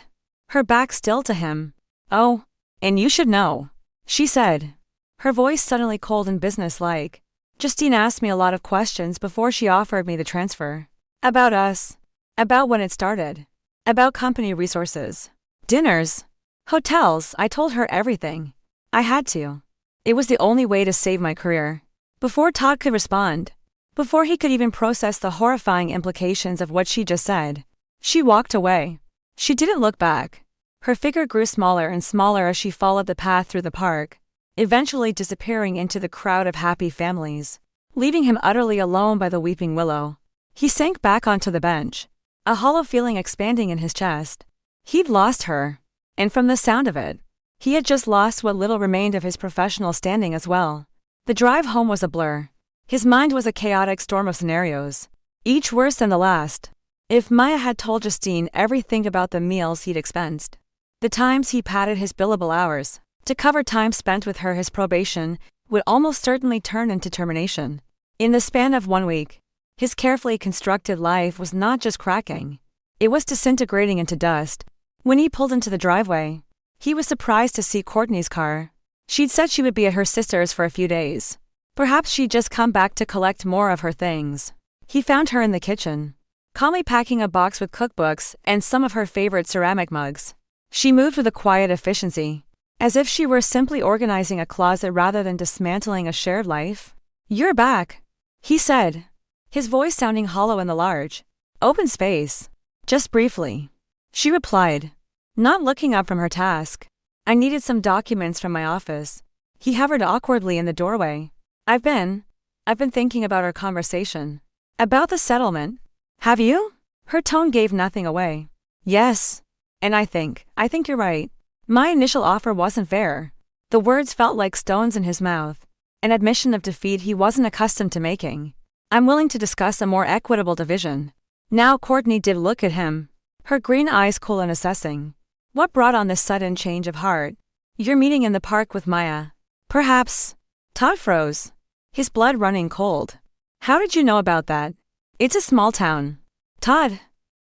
her back still to him. Oh, and you should know, she said, her voice suddenly cold and businesslike. Justine asked me a lot of questions before she offered me the transfer. About us. About when it started. About company resources. Dinners. Hotels. I told her everything. I had to. It was the only way to save my career. Before Todd could respond, before he could even process the horrifying implications of what she just said, she walked away. She didn't look back. Her figure grew smaller and smaller as she followed the path through the park, eventually disappearing into the crowd of happy families, leaving him utterly alone by the weeping willow. He sank back onto the bench, a hollow feeling expanding in his chest. He'd lost her, and from the sound of it, he had just lost what little remained of his professional standing as well. The drive home was a blur. His mind was a chaotic storm of scenarios, each worse than the last. If Maya had told Justine everything about the meals he'd expensed, the times he padded his billable hours to cover time spent with her, his probation would almost certainly turn into termination. In the span of 1 week, his carefully constructed life was not just cracking, it was disintegrating into dust. When he pulled into the driveway, he was surprised to see Courtney's car. She'd said she would be at her sister's for a few days. Perhaps she'd just come back to collect more of her things. He found her in the kitchen, calmly packing a box with cookbooks and some of her favorite ceramic mugs. She moved with a quiet efficiency, as if she were simply organizing a closet rather than dismantling a shared life. You're back, he said, his voice sounding hollow in the large, open space. Just briefly, she replied, not looking up from her task. I needed some documents from my office. He hovered awkwardly in the doorway. I've been thinking about our conversation. About the settlement. Have you? Her tone gave nothing away. Yes. And I think you're right. My initial offer wasn't fair. The words felt like stones in his mouth, an admission of defeat he wasn't accustomed to making. I'm willing to discuss a more equitable division. Now Courtney did look at him, her green eyes cool and assessing. What brought on this sudden change of heart? Your meeting in the park with Maya. Perhaps. Todd froze, his blood running cold. How did you know about that? It's a small town. Todd.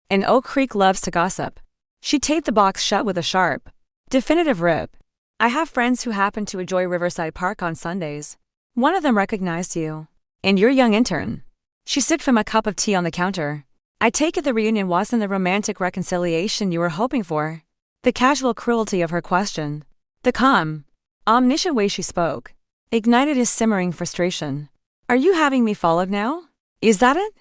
And Oak Creek loves to gossip. She taped the box shut with a sharp, definitive rip. I have friends who happen to enjoy Riverside Park on Sundays. One of them recognized you. And your young intern. She sipped from a cup of tea on the counter. I take it the reunion wasn't the romantic reconciliation you were hoping for. The casual cruelty of her question, the calm, omniscient way she spoke, ignited his simmering frustration. Are you having me followed now? Is that it?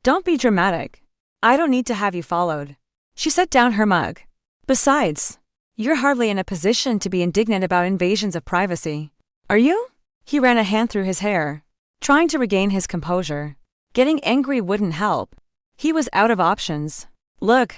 Don't be dramatic. I don't need to have you followed. She set down her mug. Besides, you're hardly in a position to be indignant about invasions of privacy. Are you? He ran a hand through his hair, trying to regain his composure. Getting angry wouldn't help. He was out of options. Look,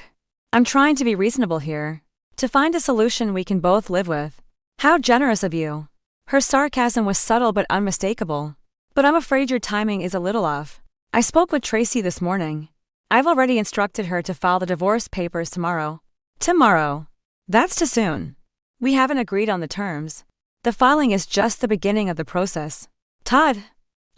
I'm trying to be reasonable here, to find a solution we can both live with. How generous of you. Her sarcasm was subtle but unmistakable. But I'm afraid your timing is a little off. I spoke with Tracy this morning. I've already instructed her to file the divorce papers tomorrow. Tomorrow. That's too soon. We haven't agreed on the terms. The filing is just the beginning of the process. Todd.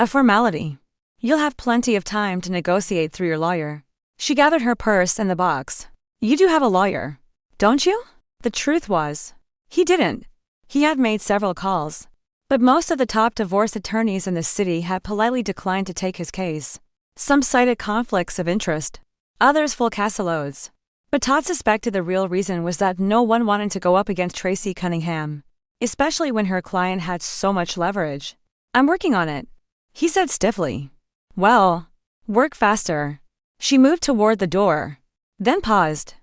A formality. You'll have plenty of time to negotiate through your lawyer. She gathered her purse and the box. You do have a lawyer, don't you? The truth was, he didn't. He had made several calls, but most of the top divorce attorneys in the city had politely declined to take his case. Some cited conflicts of interest, others full caseloads. But Todd suspected the real reason was that no one wanted to go up against Tracy Cunningham, especially when her client had so much leverage. I'm working on it, he said stiffly. Well, work faster. She moved toward the door, then paused,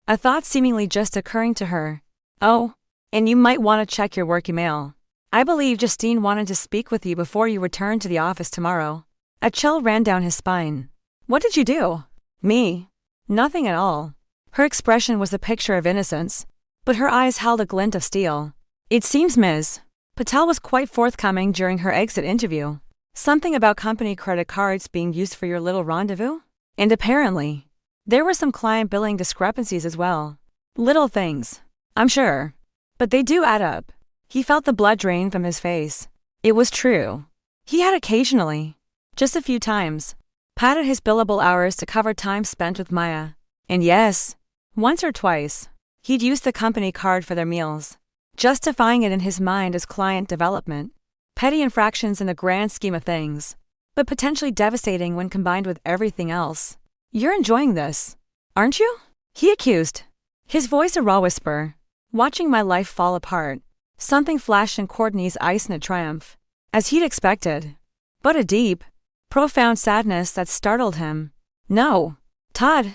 a thought seemingly just occurring to her. Oh, and you might want to check your work email. I believe Justine wanted to speak with you before you return to the office tomorrow. A chill ran down his spine. What did you do? Me? Nothing at all. Her expression was a picture of innocence, but her eyes held a glint of steel. It seems Ms. Patel was quite forthcoming during her exit interview. Something about company credit cards being used for your little rendezvous? And apparently, there were some client billing discrepancies as well. Little things, I'm sure. But they do add up. He felt the blood drain from his face. It was true. He had occasionally, just a few times, padded his billable hours to cover time spent with Maya. And yes, once or twice, he'd used the company card for their meals, justifying it in his mind as client development. Petty infractions in the grand scheme of things, but potentially devastating when combined with everything else. You're enjoying this, aren't you? He accused, his voice a raw whisper. Watching my life fall apart. Something flashed in Courtney's eyes in a triumph, as he'd expected, but a deep, profound sadness that startled him. No, Todd,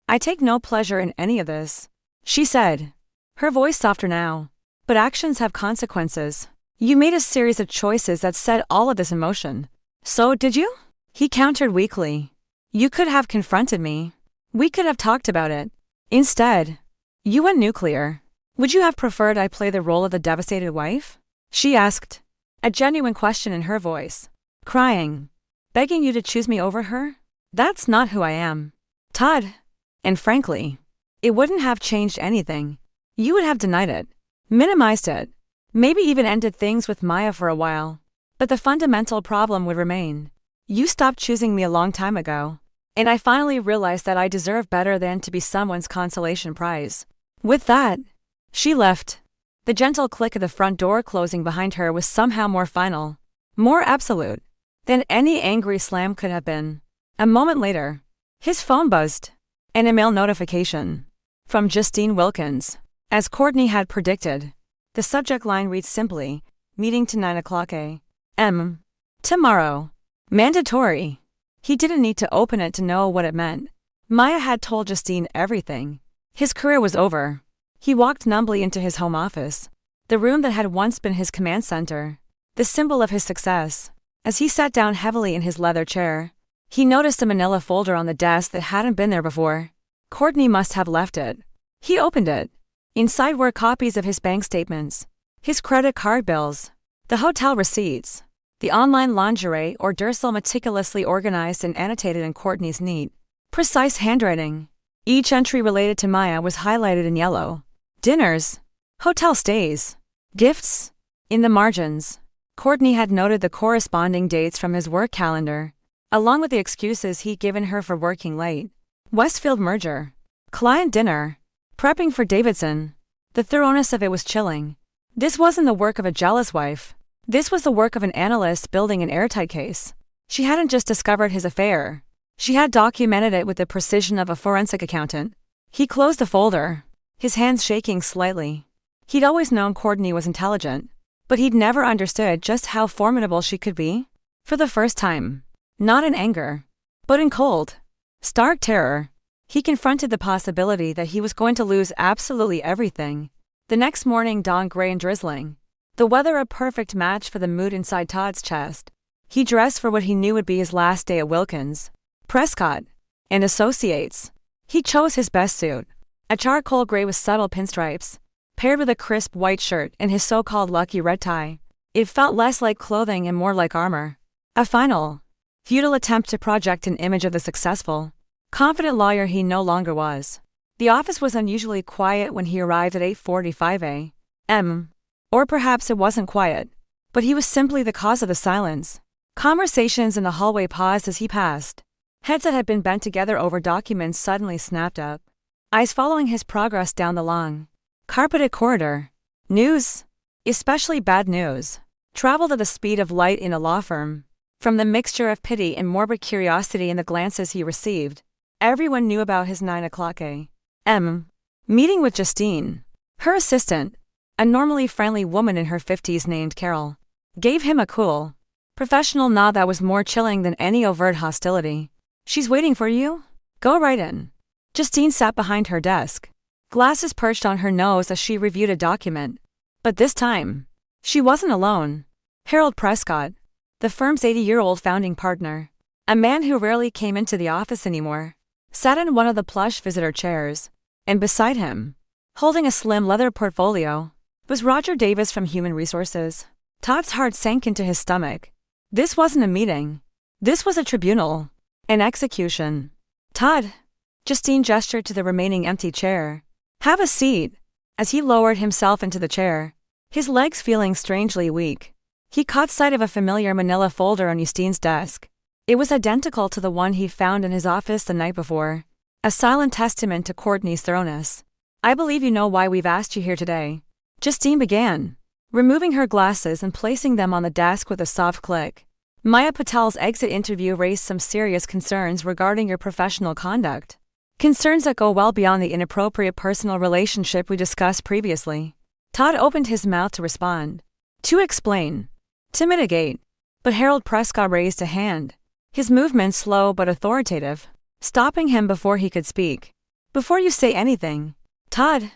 I take no pleasure in any of this, she said, her voice softer now. But actions have consequences. You made a series of choices that set all of this in motion. So did you? He countered weakly. You could have confronted me. We could have talked about it. Instead, you went nuclear. Would you have preferred I play the role of the devastated wife? She asked, a genuine question in her voice. Crying. Begging you to choose me over her? That's not who I am. Todd. And frankly, it wouldn't have changed anything. You would have denied it, minimized it, maybe even ended things with Maya for a while. But the fundamental problem would remain. You stopped choosing me a long time ago, and I finally realized that I deserve better than to be someone's consolation prize. With that, she left. The gentle click of the front door closing behind her was somehow more final, more absolute, than any angry slam could have been. A moment later, his phone buzzed. An email notification. From Justine Wilkins. As Courtney had predicted. The subject line reads simply, meeting to 9 o'clock a.m. Tomorrow. Mandatory. He didn't need to open it to know what it meant. Maya had told Justine everything. His career was over. He walked numbly into his home office, the room that had once been his command center, the symbol of his success. As he sat down heavily in his leather chair, He noticed a manila folder on the desk that hadn't been there before. Courtney must have left it. He opened it. Inside were copies of his bank statements, his credit card bills, the hotel receipts, the online lingerie orders, all meticulously organized and annotated in Courtney's neat, precise handwriting. Each entry related to Maya was highlighted in yellow. Dinners, hotel stays, gifts. In the margins, Courtney had noted the corresponding dates from his work calendar, along with the excuses he'd given her for working late. Westfield merger, client dinner, prepping for Davidson. The thoroughness of it was chilling. This wasn't the work of a jealous wife. This was the work of an analyst building an airtight case. She hadn't just discovered his affair. She had documented it with the precision of a forensic accountant. He closed the folder, his hands shaking slightly. He'd always known Courtney was intelligent, but he'd never understood just how formidable she could be. For the first time, not in anger, but in cold, stark terror, he confronted the possibility that he was going to lose absolutely everything. The next morning dawned gray and drizzling, the weather a perfect match for the mood inside Todd's chest. He dressed for what he knew would be his last day at Wilkins, Prescott, and Associates. He chose his best suit, a charcoal gray with subtle pinstripes, paired with a crisp white shirt and his so-called lucky red tie. It felt less like clothing and more like armor. A final, futile attempt to project an image of the successful, confident lawyer he no longer was. The office was unusually quiet when he arrived at 8:45 a.m. Or perhaps it wasn't quiet, but he was simply the cause of the silence. Conversations in the hallway paused as he passed. Heads that had been bent together over documents suddenly snapped up, eyes following his progress down the long, carpeted corridor. News, especially bad news, traveled at the speed of light in a law firm. From the mixture of pity and morbid curiosity in the glances he received, everyone knew about his 9 o'clock a.m. meeting with Justine. Her assistant, a normally friendly woman in her 50s named Carol, gave him a cool, professional nod that was more chilling than any overt hostility. "She's waiting for you? Go right in." Justine sat behind her desk, glasses perched on her nose as she reviewed a document. But this time, she wasn't alone. Harold Prescott, the firm's 80-year-old founding partner, a man who rarely came into the office anymore, sat in one of the plush visitor chairs, and beside him, holding a slim leather portfolio, was Roger Davis from Human Resources. Todd's heart sank into his stomach. This wasn't a meeting. This was a tribunal. An execution. "Todd," Justine gestured to the remaining empty chair. "Have a seat." As he lowered himself into the chair, his legs feeling strangely weak, he caught sight of a familiar manila folder on Justine's desk. It was identical to the one he found in his office the night before, a silent testament to Courtney's thoroughness. "I believe you know why we've asked you here today," Justine began, removing her glasses and placing them on the desk with a soft click. "Maya Patel's exit interview raised some serious concerns regarding your professional conduct. Concerns that go well beyond the inappropriate personal relationship we discussed previously." Todd opened his mouth to respond, to explain, to mitigate, but Harold Prescott raised a hand, his movement slow but authoritative, stopping him before he could speak. "Before you say anything, Todd,"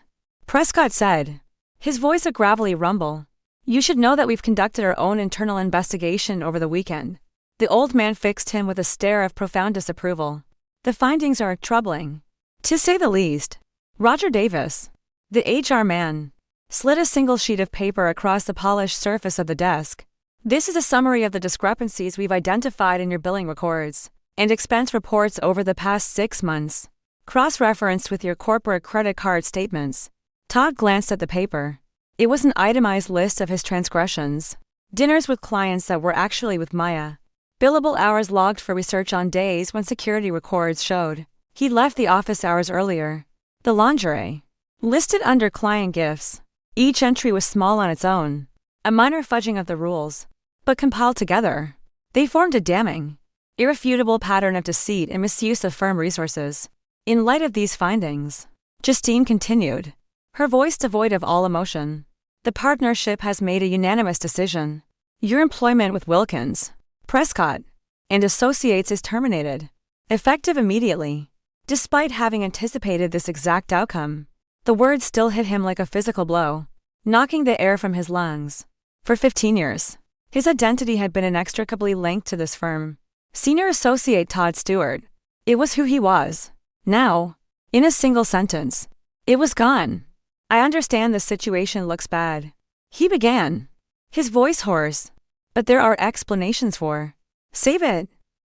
Prescott said, his voice a gravelly rumble, "you should know that we've conducted our own internal investigation over the weekend." The old man fixed him with a stare of profound disapproval. "The findings are troubling, to say the least." Roger Davis, the HR man, slid a single sheet of paper across the polished surface of the desk. "This is a summary of the discrepancies we've identified in your billing records and expense reports over the past 6 months, cross-referenced with your corporate credit card statements." Todd glanced at the paper. It was an itemized list of his transgressions. Dinners with clients that were actually with Maya. Billable hours logged for research on days when security records showed he left the office hours earlier. The lingerie, listed under client gifts. Each entry was small on its own, a minor fudging of the rules, but compiled together, they formed a damning, irrefutable pattern of deceit and misuse of firm resources. In light of these findings, Justine continued, her voice devoid of all emotion, "The partnership has made a unanimous decision. Your employment with Wilkins, Prescott, and Associates is terminated, effective immediately." Despite having anticipated this exact outcome, the words still hit him like a physical blow, knocking the air from his lungs. For 15 years, his identity had been inextricably linked to this firm. Senior Associate Todd Stewart. It was who he was. Now, in a single sentence, it was gone. I understand the situation looks bad. He began, his voice hoarse. But there are explanations for. Save it.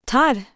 Todd.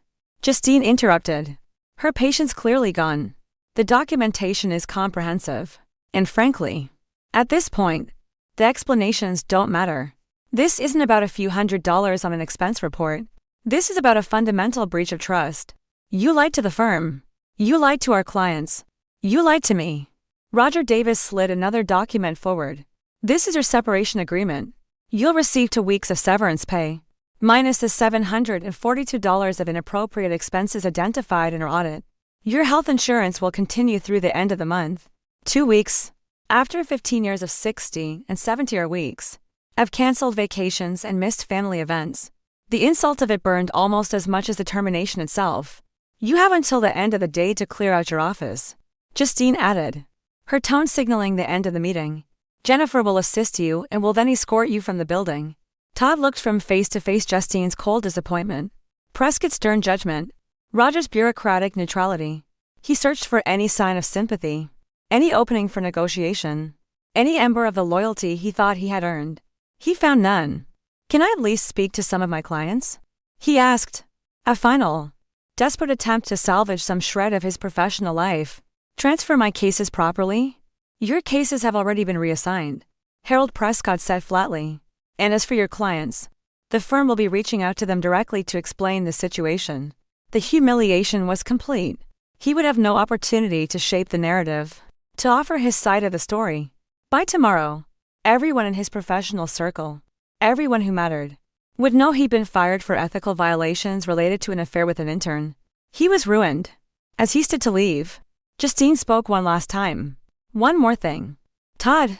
Justine interrupted. Her patience clearly gone. The documentation is comprehensive. And frankly, at this point, the explanations don't matter. This isn't about a few $100s on an expense report. This is about a fundamental breach of trust. You lied to the firm. You lied to our clients. You lied to me. Roger Davis slid another document forward. This is your separation agreement. You'll receive 2 weeks of severance pay, minus the $742 of inappropriate expenses identified in our audit. Your health insurance will continue through the end of the month. 2 weeks. After 15 years of 60 and 70-hour weeks, of canceled vacations and missed family events, the insult of it burned almost as much as the termination itself. You have until the end of the day to clear out your office, Justine added, her tone signaling the end of the meeting. Jennifer will assist you and will then escort you from the building. Todd looked from face to face Justine's cold disappointment, Prescott's stern judgment, Roger's bureaucratic neutrality. He searched for any sign of sympathy, any opening for negotiation, any ember of the loyalty he thought he had earned. He found none. Can I at least speak to some of my clients? He asked. A final, desperate attempt to salvage some shred of his professional life. Transfer my cases properly? Your cases have already been reassigned, Harold Prescott said flatly. And as for your clients, the firm will be reaching out to them directly to explain the situation. The humiliation was complete. He would have no opportunity to shape the narrative, to offer his side of the story. By tomorrow, everyone in his professional circle, everyone who mattered, would know he'd been fired for ethical violations related to an affair with an intern. He was ruined. As he stood to leave, Justine spoke one last time. One more thing. Todd,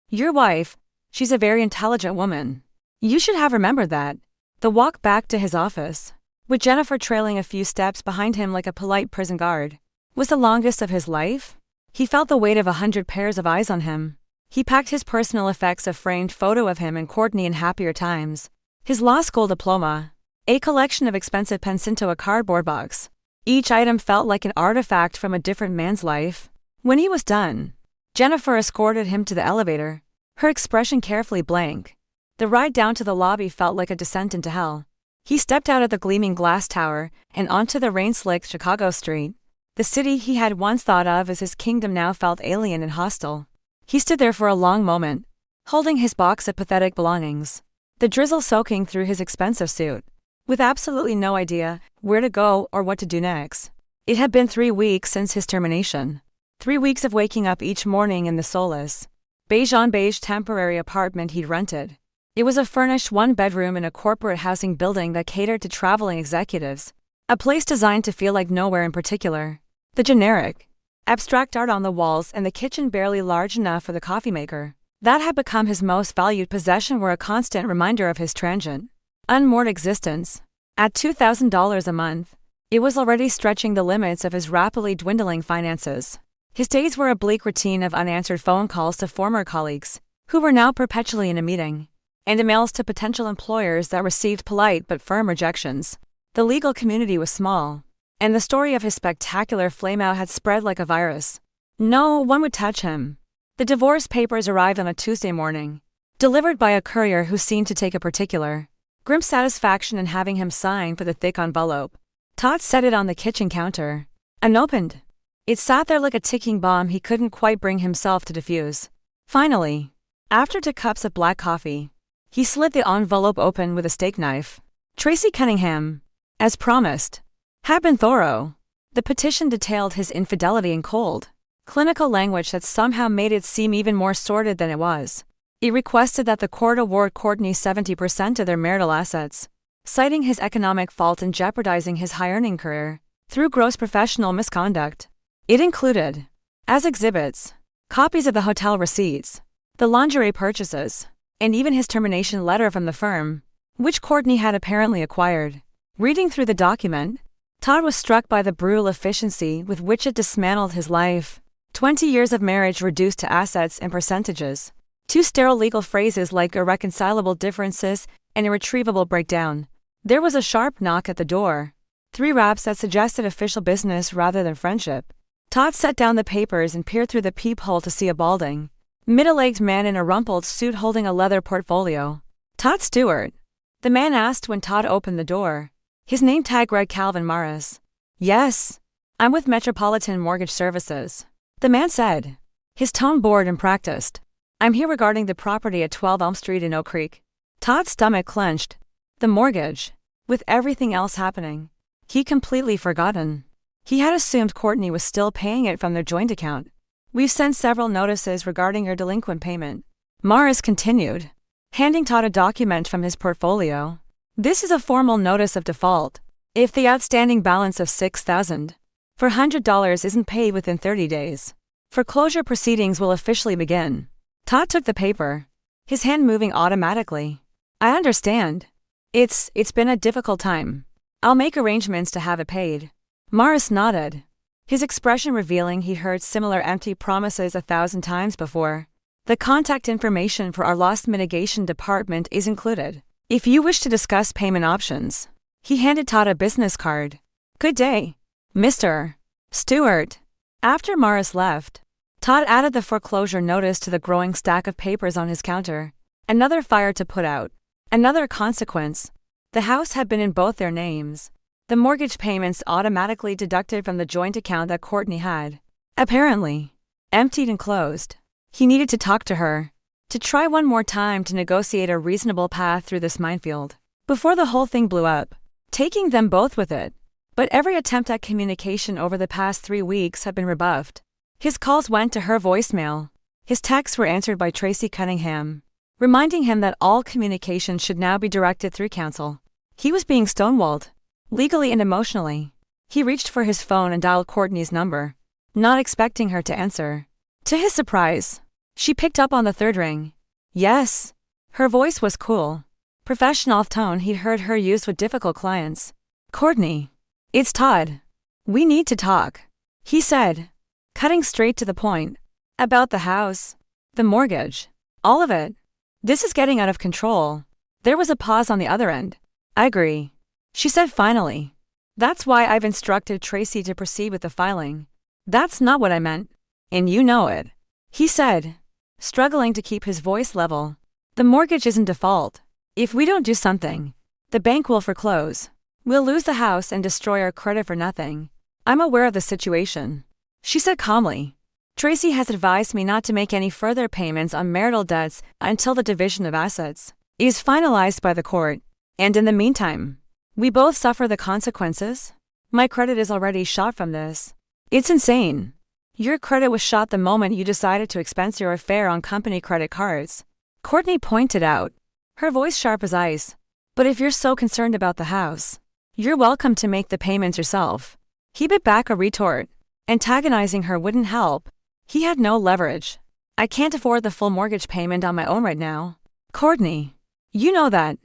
your wife, she's a very intelligent woman. You should have remembered that. The walk back to his office, with Jennifer trailing a few steps behind him like a polite prison guard, was the longest of his life. He felt the weight of 100 pairs of eyes on him. He packed his personal effects, a framed photo of him and Courtney in happier times, his law school diploma, a collection of expensive pens into a cardboard box. Each item felt like an artifact from a different man's life. When he was done, Jennifer escorted him to the elevator, her expression carefully blank. The ride down to the lobby felt like a descent into hell. He stepped out of the gleaming glass tower and onto the rain-slicked Chicago street. The city he had once thought of as his kingdom now felt alien and hostile. He stood there for a long moment, holding his box of pathetic belongings, the drizzle soaking through his expensive suit, with absolutely no idea where to go or what to do next. It had been 3 weeks since his termination. 3 weeks of waking up each morning in the soulless, beige-on-beige temporary apartment he'd rented. It was a furnished one-bedroom in a corporate housing building that catered to traveling executives, a place designed to feel like nowhere in particular. The generic, abstract art on the walls and the kitchen barely large enough for the coffee maker, that had become his most valued possession, were a constant reminder of his transient, unmoored existence. At $2,000 a month, it was already stretching the limits of his rapidly dwindling finances. His days were a bleak routine of unanswered phone calls to former colleagues, who were now perpetually in a meeting, and emails to potential employers that received polite but firm rejections. The legal community was small, and the story of his spectacular flameout had spread like a virus. No one would touch him. The divorce papers arrived on a Tuesday morning, delivered by a courier who seemed to take a particular grim satisfaction in having him sign for the thick envelope. Todd set it on the kitchen counter, unopened. It sat there like a ticking bomb he couldn't quite bring himself to defuse. Finally, after 2 cups of black coffee, he slid the envelope open with a steak knife. Tracy Cunningham, as promised, had been thorough. The petition detailed his infidelity in cold, clinical language that somehow made it seem even more sordid than it was. It requested that the court award Courtney 70% of their marital assets, citing his economic fault and jeopardizing his high-earning career through gross professional misconduct. It included, as exhibits, copies of the hotel receipts, the lingerie purchases, and even his termination letter from the firm, which Courtney had apparently acquired. Reading through the document, Todd was struck by the brutal efficiency with which it dismantled his life. 20 years of marriage reduced to assets and percentages. 2 sterile legal phrases like irreconcilable differences and irretrievable breakdown. There was a sharp knock at the door. 3 raps that suggested official business rather than friendship. Todd set down the papers and peered through the peephole to see a balding, middle-aged man in a rumpled suit holding a leather portfolio. "Todd Stewart?" the man asked when Todd opened the door. His name tag read Calvin Morris. "Yes. I'm with Metropolitan Mortgage Services," the man said, his tone bored and practiced. "I'm here regarding the property at 12 Elm Street in Oak Creek." Todd's stomach clenched. The mortgage. With everything else happening, he'd completely forgotten. He had assumed Courtney was still paying it from their joint account. "We've sent several notices regarding your delinquent payment," Morris continued, handing Todd a document from his portfolio. "This is a formal notice of default. If the outstanding balance of $6,400 isn't paid within 30 days, foreclosure proceedings will officially begin." Todd took the paper, his hand moving automatically. "I understand. It's been a difficult time. I'll make arrangements to have it paid." Morris nodded, his expression revealing he heard similar empty promises 1,000 times before. "The contact information for our loss mitigation department is included if you wish to discuss payment options." He handed Todd a business card. "Good day, Mr. Stewart." After Morris left, Todd added the foreclosure notice to the growing stack of papers on his counter. Another fire to put out. Another consequence. The house had been in both their names. The mortgage payments automatically deducted from the joint account that Courtney had. Apparently, emptied and closed. He needed to talk to her, to try one more time to negotiate a reasonable path through this minefield, before the whole thing blew up, taking them both with it. But every attempt at communication over the past 3 weeks had been rebuffed. His calls went to her voicemail. His texts were answered by Tracy Cunningham, reminding him that all communication should now be directed through counsel. He was being stonewalled, legally and emotionally. He reached for his phone and dialed Courtney's number, not expecting her to answer. To his surprise, she picked up on the 3rd ring. "Yes." Her voice was cool, professional tone he'd heard her use with difficult clients. "Courtney, it's Todd. We need to talk," he said, cutting straight to the point. "About the house, the mortgage, all of it. This is getting out of control." There was a pause on the other end. "I agree," she said finally. "That's why I've instructed Tracy to proceed with the filing." "That's not what I meant. And you know it," he said, struggling to keep his voice level. "The mortgage is in default. If we don't do something, the bank will foreclose. We'll lose the house and destroy our credit for nothing. I'm aware of the situation," she said calmly. "Tracy has advised me not to make any further payments on marital debts until the division of assets is finalized by the court. And in the meantime, we both suffer the consequences. My credit is already shot from this. It's insane. Your credit was shot the moment you decided to expense your affair on company credit cards," Courtney pointed out, her voice sharp as ice. "But if you're so concerned about the house, you're welcome to make the payments yourself." He bit back a retort. Antagonizing her wouldn't help. He had no leverage. "I can't afford the full mortgage payment on my own right now. Courtney, you know that.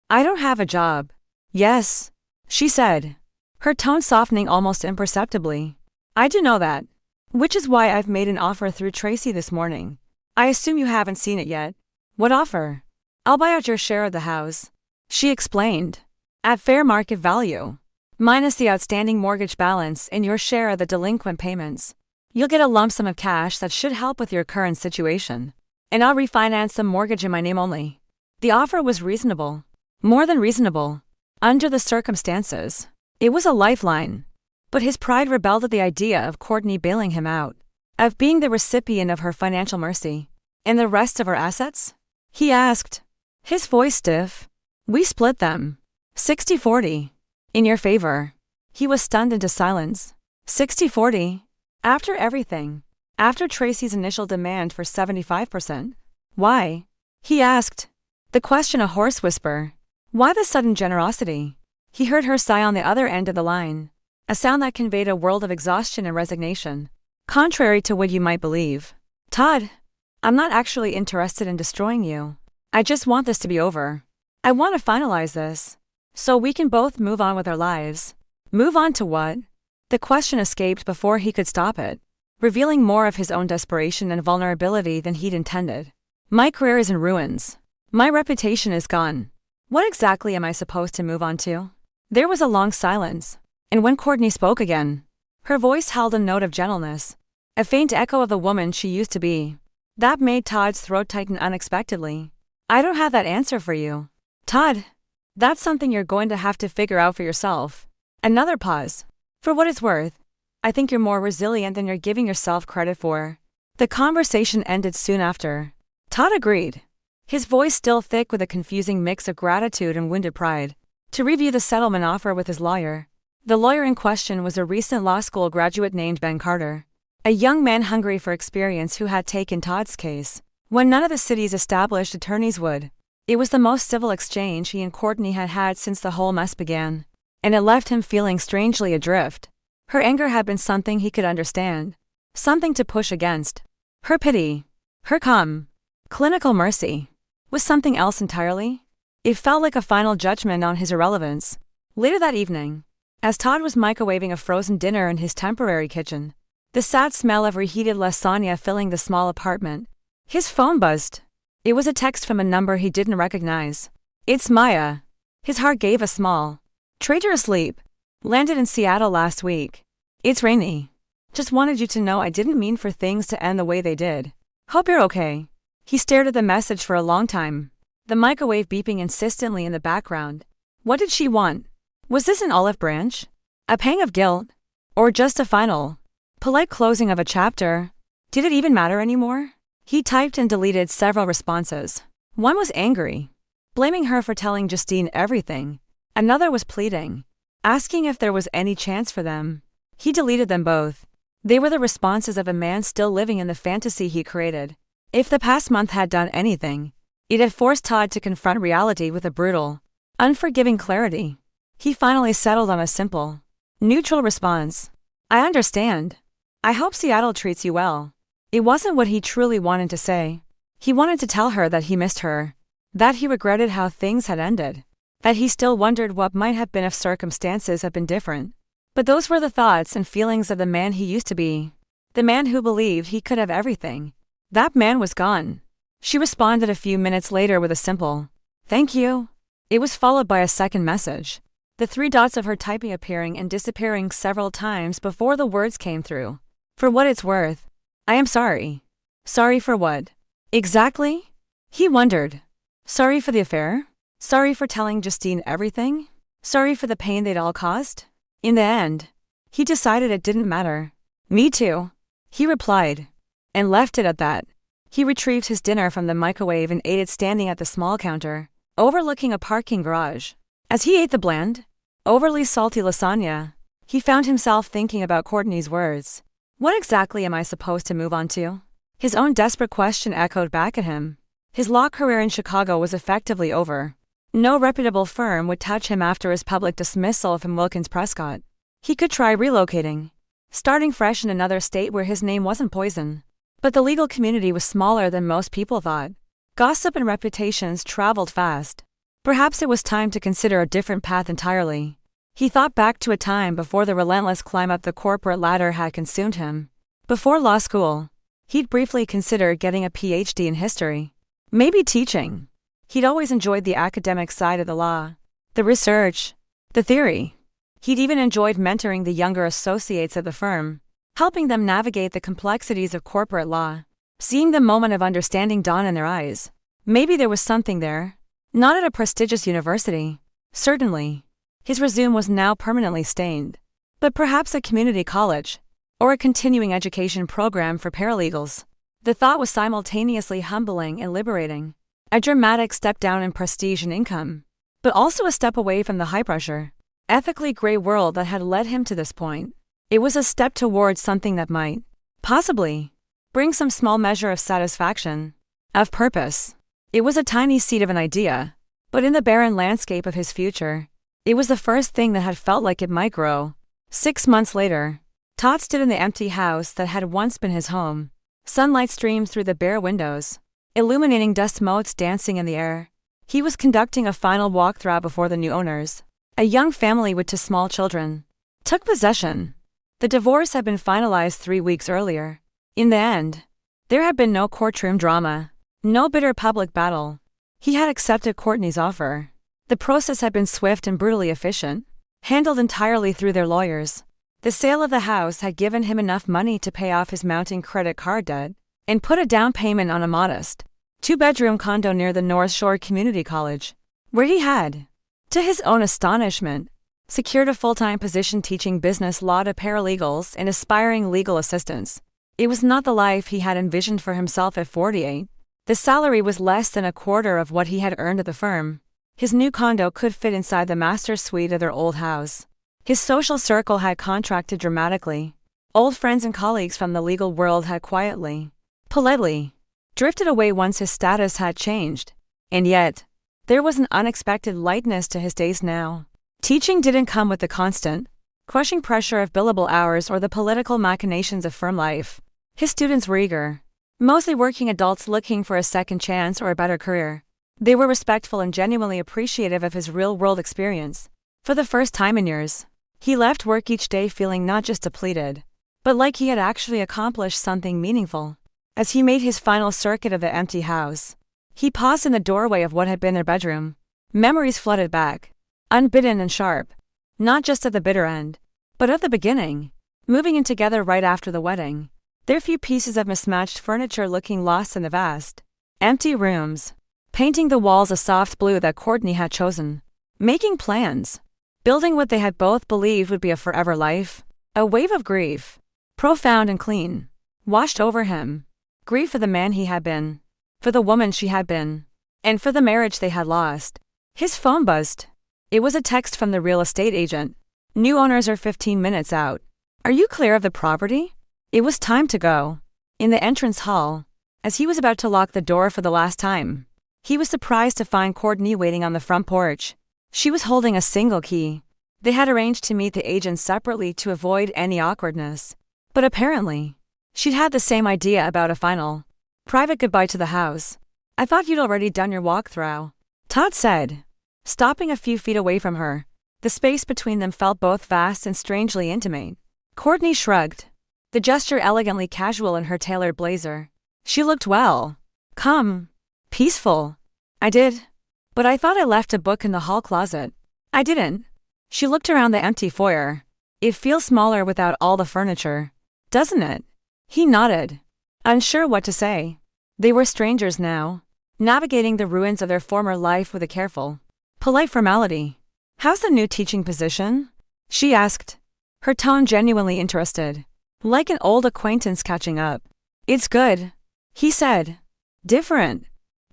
I don't have a job." "Yes," she said, her tone softening almost imperceptibly. "I do know that. Which is why I've made an offer through Tracy this morning. I assume you haven't seen it yet." "What offer?" "I'll buy out your share of the house," she explained, "at fair market value, minus the outstanding mortgage balance and your share of the delinquent payments. You'll get a lump sum of cash that should help with your current situation, and I'll refinance the mortgage in my name only." The offer was reasonable. More than reasonable. Under the circumstances, it was a lifeline. But his pride rebelled at the idea of Courtney bailing him out, of being the recipient of her financial mercy. "And the rest of her assets?" he asked, his voice stiff. "We split them. 60-40. In your favor." He was stunned into silence. 60-40? After everything? After Tracy's initial demand for 75%? "Why?" he asked, the question a hoarse whisper. "Why the sudden generosity?" He heard her sigh on the other end of the line, a sound that conveyed a world of exhaustion and resignation. "Contrary to what you might believe, Todd, I'm not actually interested in destroying you. I just want this to be over. I want to finalize this, so we can both move on with our lives." Move on to what? The question escaped before he could stop it, revealing more of his own desperation and vulnerability than he'd intended. "My career is in ruins. My reputation is gone. What exactly am I supposed to move on to? There was a long silence, and when Courtney spoke again, her voice held a note of gentleness, a faint echo of the woman she used to be. That made Todd's throat tighten unexpectedly. I don't have that answer for you, Todd. That's something you're going to have to figure out for yourself. Another pause. For what it's worth, I think you're more resilient than you're giving yourself credit for. The conversation ended soon after. Todd agreed, his voice still thick with a confusing mix of gratitude and wounded pride, to review the settlement offer with his lawyer. The lawyer in question was a recent law school graduate named Ben Carter, a young man hungry for experience who had taken Todd's case when none of the city's established attorneys would. It was the most civil exchange he and Courtney had had since the whole mess began, and it left him feeling strangely adrift. Her anger had been something he could understand, something to push against. Her pity, her calm, clinical mercy, was something else entirely. It felt like a final judgment on his irrelevance. Later that evening, as Todd was microwaving a frozen dinner in his temporary kitchen, the sad smell of reheated lasagna filling the small apartment, his phone buzzed. It was a text from a number he didn't recognize. It's Maya. His heart gave a small, traitorous leap. Landed in Seattle last week. It's rainy. Just wanted you to know I didn't mean for things to end the way they did. Hope you're okay. He stared at the message for a long time, the microwave beeping insistently in the background. What did she want? Was this an olive branch? A pang of guilt? Or just a final, polite closing of a chapter? Did it even matter anymore? He typed and deleted several responses. One was angry, blaming her for telling Justine everything. Another was pleading, asking if there was any chance for them. He deleted them both. They were the responses of a man still living in the fantasy he created. If the past month had done anything, it had forced Todd to confront reality with a brutal, unforgiving clarity. He finally settled on a simple, neutral response. I understand. I hope Seattle treats you well. It wasn't what he truly wanted to say. He wanted to tell her that he missed her, that he regretted how things had ended, that he still wondered what might have been if circumstances had been different. But those were the thoughts and feelings of the man he used to be, the man who believed he could have everything. That man was gone. She responded a few minutes later with a simple, thank you. It was followed by a second message, the three dots of her typing appearing and disappearing several times before the words came through. For what it's worth, I am sorry. Sorry for what? Exactly? He wondered. Sorry for the affair? Sorry for telling Justine everything? Sorry for the pain they'd all caused? In the end, he decided it didn't matter. Me too, he replied, and left it at that. He retrieved his dinner from the microwave and ate it standing at the small counter, overlooking a parking garage. As he ate the bland, overly salty lasagna, he found himself thinking about Courtney's words. What exactly am I supposed to move on to? His own desperate question echoed back at him. His law career in Chicago was effectively over. No reputable firm would touch him after his public dismissal from Wilkins Prescott. He could try relocating, starting fresh in another state where his name wasn't poison. But the legal community was smaller than most people thought. Gossip and reputations traveled fast. Perhaps it was time to consider a different path entirely. He thought back to a time before the relentless climb up the corporate ladder had consumed him. Before law school, he'd briefly considered getting a PhD in history. Maybe teaching. He'd always enjoyed the academic side of the law, the research, the theory. He'd even enjoyed mentoring the younger associates of the firm, helping them navigate the complexities of corporate law, seeing the moment of understanding dawn in their eyes. Maybe there was something there. Not at a prestigious university, certainly. His resume was now permanently stained. But perhaps a community college, or a continuing education program for paralegals. The thought was simultaneously humbling and liberating. A dramatic step down in prestige and income, but also a step away from the high-pressure, ethically gray world that had led him to this point. It was a step towards something that might, possibly, bring some small measure of satisfaction, of purpose. It was a tiny seed of an idea, but in the barren landscape of his future, it was the first thing that had felt like it might grow. 6 months later, Todd stood in the empty house that had once been his home. Sunlight streamed through the bare windows, illuminating dust motes dancing in the air. He was conducting a final walkthrough before the new owners, a young family with 2 small children, took possession. The divorce had been finalized 3 weeks earlier. In the end, there had been no courtroom drama, no bitter public battle. He had accepted Courtney's offer, The process had been swift and brutally efficient, handled entirely through their lawyers. The sale of the house had given him enough money to pay off his mounting credit card debt and put a down payment on a modest, two-bedroom condo near the North Shore Community College, where he had, to his own astonishment, secured a full-time position teaching business law to paralegals and aspiring legal assistants. It was not the life he had envisioned for himself at 48. The salary was less than a quarter of what he had earned at the firm. His new condo could fit inside the master suite of their old house. His social circle had contracted dramatically. Old friends and colleagues from the legal world had quietly, politely, drifted away once his status had changed. And yet, there was an unexpected lightness to his days now. Teaching didn't come with the constant, crushing pressure of billable hours or the political machinations of firm life. His students were eager, mostly working adults looking for a second chance or a better career. They were respectful and genuinely appreciative of his real-world experience. For the first time in years, he left work each day feeling not just depleted, but like he had actually accomplished something meaningful. As he made his final circuit of the empty house, he paused in the doorway of what had been their bedroom. Memories flooded back, unbidden and sharp, not just at the bitter end, but of the beginning, moving in together right after the wedding. Their few pieces of mismatched furniture looking lost in the vast, empty rooms, painting the walls a soft blue that Courtney had chosen, making plans, building what they had both believed would be a forever life. A wave of grief, profound and clean, washed over him. Grief for the man he had been, for the woman she had been, and for the marriage they had lost. His phone buzzed. It was a text from the real estate agent. New owners are 15 minutes out. Are you clear of the property? It was time to go. In the entrance hall, as he was about to lock the door for the last time, he was surprised to find Courtney waiting on the front porch. She was holding a single key. They had arranged to meet the agent separately to avoid any awkwardness. But apparently, she'd had the same idea about a final, private goodbye to the house. I thought you'd already done your walkthrough, Todd said, stopping a few feet away from her. The space between them felt both vast and strangely intimate. Courtney shrugged, the gesture elegantly casual in her tailored blazer. She looked well, calm, peaceful. I did. But I thought I left a book in the hall closet. I didn't. She looked around the empty foyer. It feels smaller without all the furniture, doesn't it? He nodded, unsure what to say. They were strangers now, navigating the ruins of their former life with a careful, polite formality. How's the new teaching position? She asked, her tone genuinely interested, like an old acquaintance catching up. It's good, he said. Different,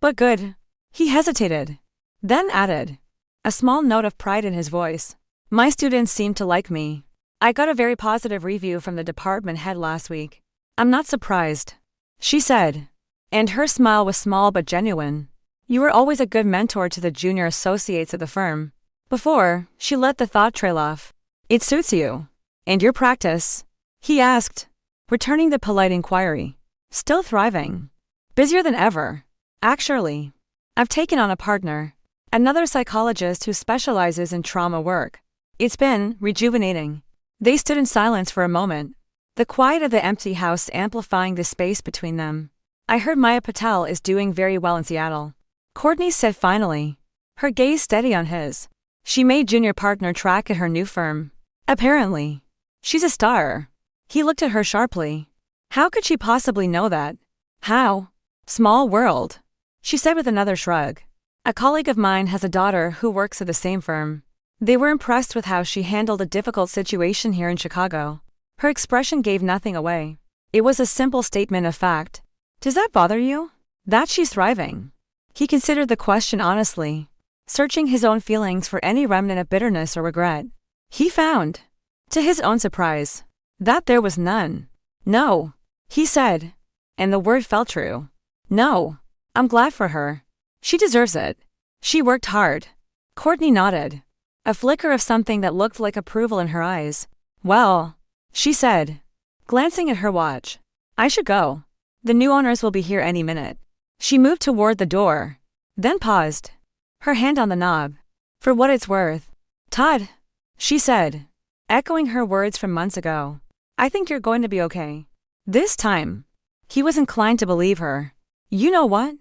but good. He hesitated, then added, a small note of pride in his voice. My students seem to like me. I got a very positive review from the department head last week. I'm not surprised, she said, and her smile was small but genuine. You were always a good mentor to the junior associates at the firm. Before, she let the thought trail off. It suits you. And your practice? He asked, returning the polite inquiry. Still thriving. Busier than ever. Actually, I've taken on a partner, another psychologist who specializes in trauma work. It's been rejuvenating. They stood in silence for a moment, the quiet of the empty house amplifying the space between them. I heard Maya Patel is doing very well in Seattle, Courtney said finally, her gaze steady on his. She made junior partner track at her new firm. Apparently. She's a star. He looked at her sharply. How could she possibly know that? How? Small world, she said with another shrug. A colleague of mine has a daughter who works at the same firm. They were impressed with how she handled a difficult situation here in Chicago. Her expression gave nothing away. It was a simple statement of fact. Does that bother you? That she's thriving? He considered the question honestly, searching his own feelings for any remnant of bitterness or regret. He found, to his own surprise, that there was none. No, he said, and the word felt true. No, I'm glad for her. She deserves it. She worked hard. Courtney nodded, a flicker of something that looked like approval in her eyes. Well, she said, glancing at her watch, I should go. The new owners will be here any minute. She moved toward the door, then paused, her hand on the knob. For what it's worth, Todd, she said, echoing her words from months ago. I think you're going to be okay. This time. He was inclined to believe her. You know what?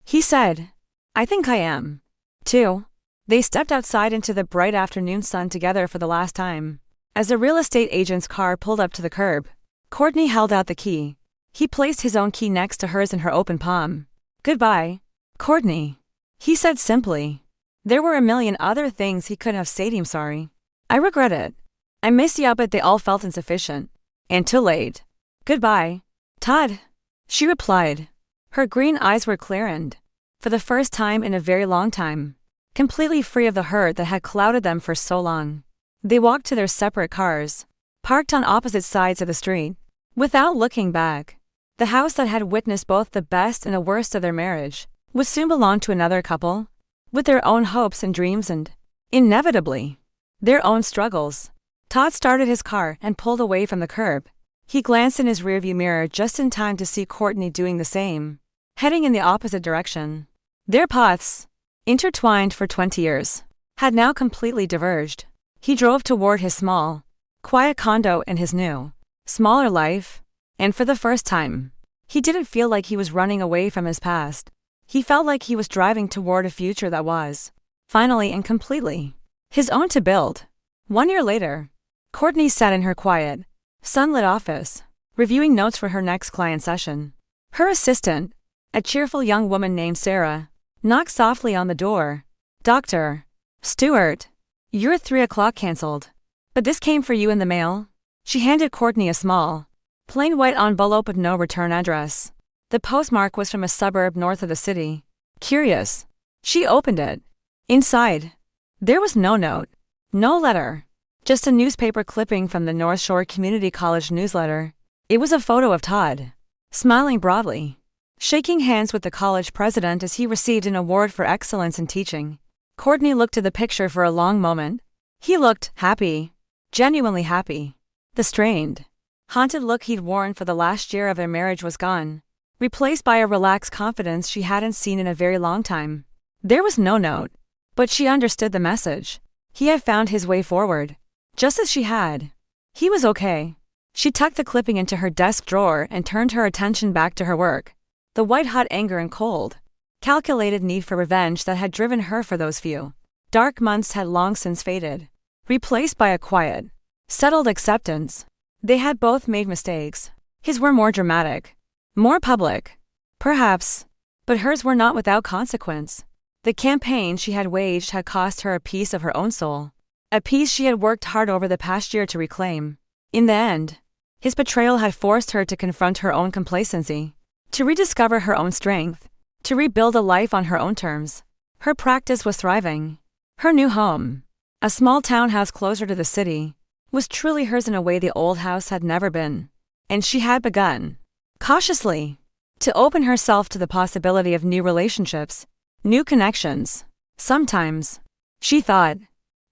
He said. I think I am. Too. They stepped outside into the bright afternoon sun together for the last time. As a real estate agent's car pulled up to the curb, Courtney held out the key. He placed his own key next to hers in her open palm. "Goodbye, Courtney," he said simply. There were a million other things he could have said. "I'm sorry. I regret it. I miss you," but they all felt insufficient. And too late. "Goodbye, Todd," she replied. Her green eyes were clear and, for the first time in a very long time, completely free of the hurt that had clouded them for so long. They walked to their separate cars, parked on opposite sides of the street, without looking back. The house that had witnessed both the best and the worst of their marriage would soon belong to another couple, with their own hopes and dreams and, inevitably, their own struggles. Todd started his car and pulled away from the curb. He glanced in his rearview mirror just in time to see Courtney doing the same, heading in the opposite direction. Their paths, intertwined for 20 years, had now completely diverged. He drove toward his small, quiet condo in his new, smaller life, and for the first time, he didn't feel like he was running away from his past. He felt like he was driving toward a future that was, finally and completely, his own to build. 1 year later, Courtney sat in her quiet, sunlit office, reviewing notes for her next client session. Her assistant, a cheerful young woman named Sarah, knocked softly on the door. "Dr. Stewart, your 3 o'clock canceled. But this came for you in the mail." She handed Courtney a small, plain white envelope with no return address. The postmark was from a suburb north of the city. Curious, she opened it. Inside, there was no note, no letter, just a newspaper clipping from the North Shore Community College newsletter. It was a photo of Todd, smiling broadly, shaking hands with the college president as he received an award for excellence in teaching. Courtney looked at the picture for a long moment. He looked happy, genuinely happy. The strained, haunted look he'd worn for the last year of their marriage was gone, replaced by a relaxed confidence she hadn't seen in a very long time. There was no note, but she understood the message. He had found his way forward, just as she had. He was okay. She tucked the clipping into her desk drawer and turned her attention back to her work. The white-hot anger and cold, calculated need for revenge that had driven her for those few dark months had long since faded, replaced by a quiet, settled acceptance. They had both made mistakes. His were more dramatic, more public, perhaps, but hers were not without consequence. The campaign she had waged had cost her a piece of her own soul, a piece she had worked hard over the past year to reclaim. In the end, his betrayal had forced her to confront her own complacency, to rediscover her own strength, to rebuild a life on her own terms. Her practice was thriving. Her new home, a small townhouse closer to the city, was truly hers in a way the old house had never been. And she had begun, cautiously, to open herself to the possibility of new relationships, new connections. Sometimes, she thought,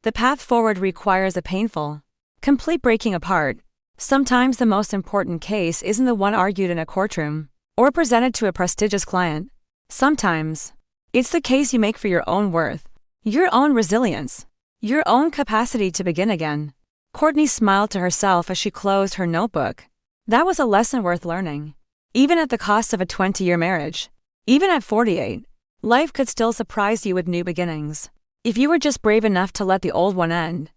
the path forward requires a painful, complete breaking apart. Sometimes the most important case isn't the one argued in a courtroom or presented to a prestigious client. Sometimes, it's the case you make for your own worth, your own resilience, your own capacity to begin again. Courtney smiled to herself as she closed her notebook. That was a lesson worth learning. Even at the cost of a 20-year marriage, even at 48, life could still surprise you with new beginnings. If you were just brave enough to let the old one end.